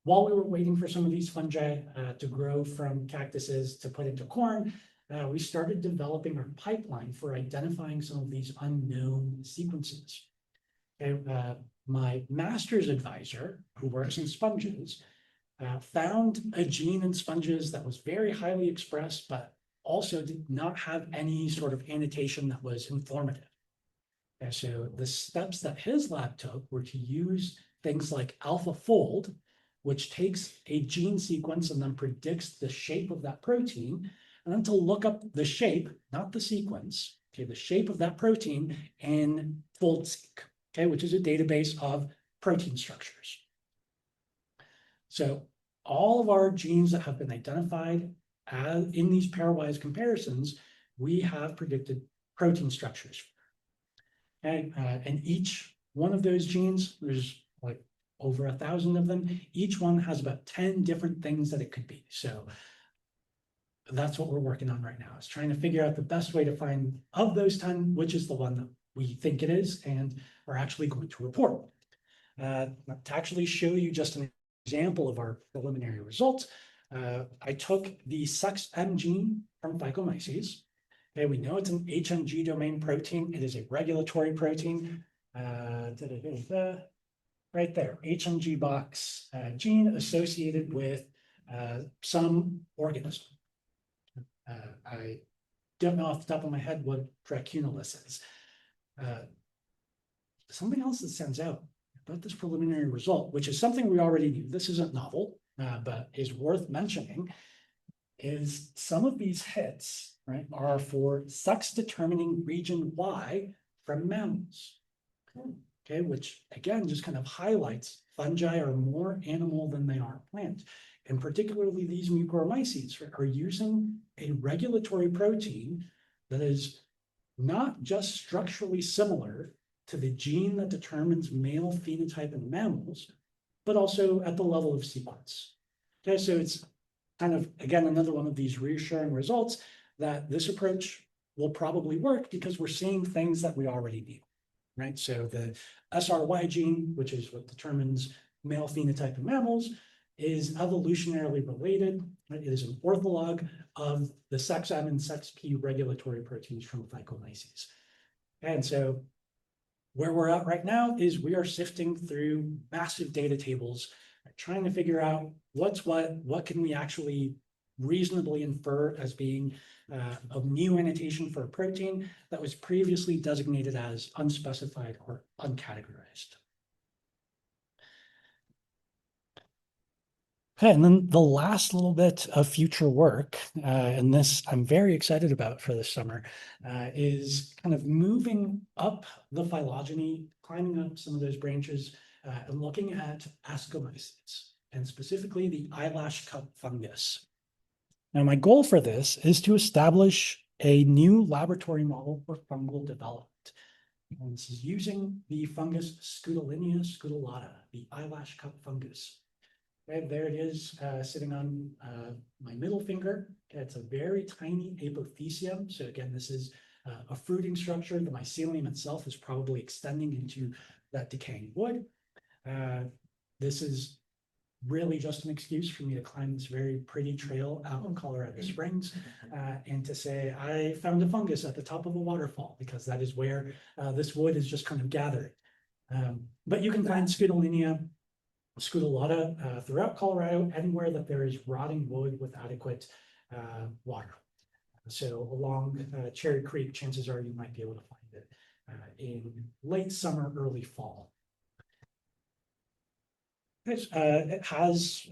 While we were waiting for some of these fungi to grow from cactuses to put into corn, we started developing our pipeline for identifying some of these unknown sequences. Okay, my master's advisor, who works in sponges, found a gene in sponges that was very highly expressed, but also did not have any sort of annotation that was informative. And so the steps that his lab took were to use things like AlphaFold, which takes a gene sequence and then predicts the shape of that protein, and then to look up the shape, not the sequence, okay, the shape of that protein in FoldSeq, okay, which is a database of protein structures. So all of our genes that have been identified in these pairwise comparisons, we have predicted protein structures. Okay? And each one of those genes, there's like over 1,000 of them, each one has about 10 different things that it could be. So that's what we're working on right now, is trying to figure out the best way to find, of those 10, which is the one that we think it is and are actually going to report. To actually show you just an example of our preliminary results, I took the SEXM gene from Phycomyces. Okay, we know it's an HMG domain protein. It is a regulatory protein. Right there, HMG box gene associated with some organism. I don't know off the top of my head what Dracunculus is. Something else that stands out about this preliminary result, which is something we already knew, this isn't novel, but is worth mentioning, is some of these hits, right, are for sex-determining region Y from mammals. Okay, which again just kind of highlights fungi are more animal than they are plant. And particularly these Mucoromyces are using a regulatory protein that is not just structurally similar to the gene that determines male phenotype in mammals, but also at the level of sequence. Okay, so it's kind of, again, another one of these reassuring results that this approach will probably work because we're seeing things that we already knew, right? So the SRY gene, which is what determines male phenotype in mammals, is evolutionarily related. Right? It is an ortholog of the SEXM and SEXP regulatory proteins from Phycomyces. And so where we're at right now is we are sifting through massive data tables, trying to figure out what's what can we actually reasonably infer as being a new annotation for a protein that was previously designated as unspecified or uncategorized. Okay, and then the last little bit of future work, and this I'm very excited about for this summer, is kind of moving up the phylogeny, climbing up some of those branches, and looking at Ascomyces, and specifically the eyelash cup fungus. Now, my goal for this is to establish a new laboratory model for fungal development. And this is using the fungus Scutellaria scutellata, the eyelash cup fungus. Okay, there it is, sitting on my middle finger. Okay, it's a very tiny apothecium. So again, this is a fruiting structure. The mycelium itself is probably extending into that decaying wood. This is really just an excuse for me to climb this very pretty trail out in Colorado Springs and to say, I found a fungus at the top of a waterfall, because that is where this wood is just kind of gathering. But you can find Scutellaria, Scutellata throughout Colorado, anywhere that there is rotting wood with adequate water. So along Cherry Creek, chances are you might be able to find it in late summer, early fall. It has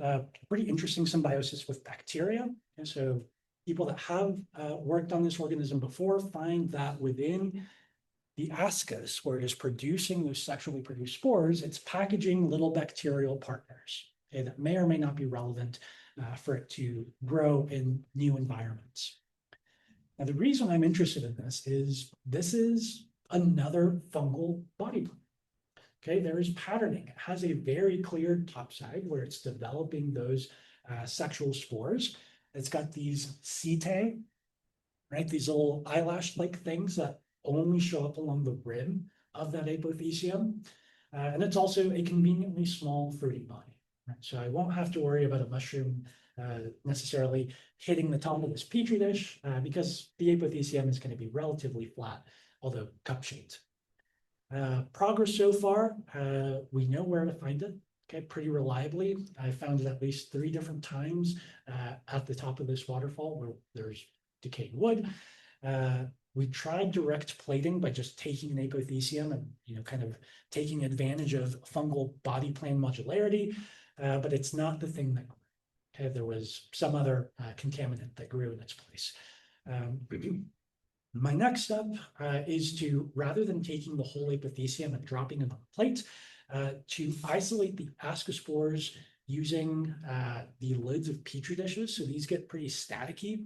pretty interesting symbiosis with bacteria. And so people that have worked on this organism before find that within the ascus, where it is producing those sexually produced spores, it's packaging little bacterial partners, okay, that may or may not be relevant for it to grow in new environments. Now, the reason I'm interested in this is another fungal body plan. Okay, there is patterning. It has a very clear top side where it's developing those sexual spores. It's got these setae, right? These little eyelash-like things that only show up along the rim of that apothecium. And it's also a conveniently small fruiting body. Right? So I won't have to worry about a mushroom necessarily hitting the top of this petri dish because the apothecium is going to be relatively flat, although cup-shaped. Progress so far, we know where to find it, okay, pretty reliably. I found it at least 3 different times at the top of this waterfall where there's decaying wood. We tried direct plating by just taking an apothecium and kind of taking advantage of fungal body plan modularity, but it's not the thing that grew. Okay, there was some other contaminant that grew in its place. My next step is to, rather than taking the whole apothecium and dropping it on a plate, to isolate the ascospores using the lids of petri dishes. So these get pretty staticky.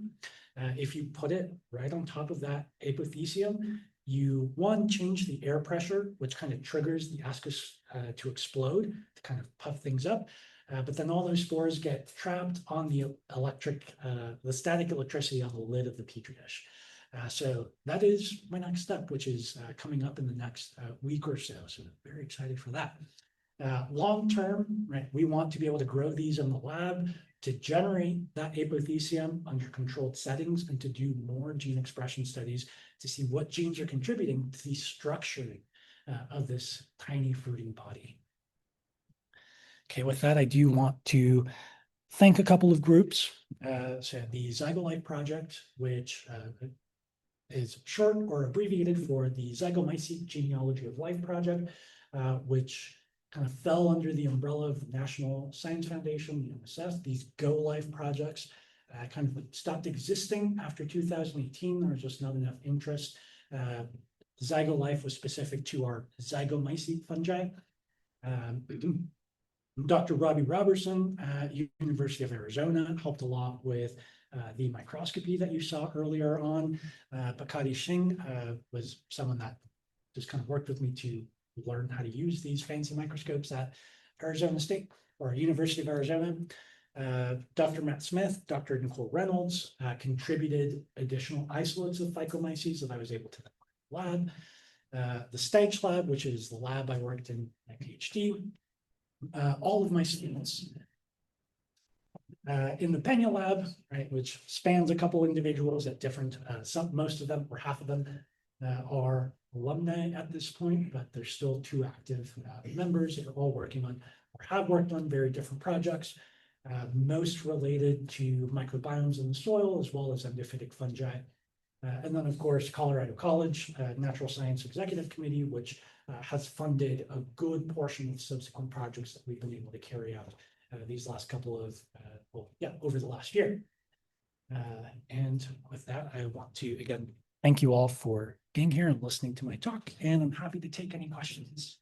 If you put it right on top of that apothecium, you, one, change the air pressure, which kind of triggers the ascus to explode, to kind of puff things up. But then all those spores get trapped on the static electricity on the lid of the petri dish. So that is my next step, which is coming up in the next week or so. So I'm very excited for that. Long term, right, we want to be able to grow these in the lab to generate that apothecium under controlled settings and to do more gene expression studies to see what genes are contributing to the structuring of this tiny fruiting body. Okay, with that, I do want to thank a couple of groups. So the Zygolife Project, which is short or abbreviated for the Zygomyces Genealogy of Life Project, which kind of fell under the umbrella of the National Science Foundation, the NSF. These Go Life projects kind of stopped existing after 2018. There was just not enough interest. Zygolife was specific to our Zygomyces fungi. Dr. Robbie Robertson at University of Arizona helped a lot with the microscopy that you saw earlier on. Pakati Singh was someone that just kind of worked with me to learn how to use these fancy microscopes at Arizona State or University of Arizona. Dr. Matt Smith, Dr. Nicole Reynolds contributed additional isolates of Phycomyces that I was able to lab. The Stage Lab, which is the lab I worked in my PhD. All of my students in the Peña lab, right, which spans a couple individuals at different, most of them or half of them are alumni at this point, but there's still 2 active members that are all working on or have worked on very different projects, most related to microbiomes in the soil as well as endophytic fungi. And then, of course, Colorado College Natural Science Executive Committee, which has funded a good portion of subsequent projects that we've been able to carry out these last couple of, over the last year. And with that, I want to, again, thank you all for being here and listening to my talk, and I'm happy to take any questions.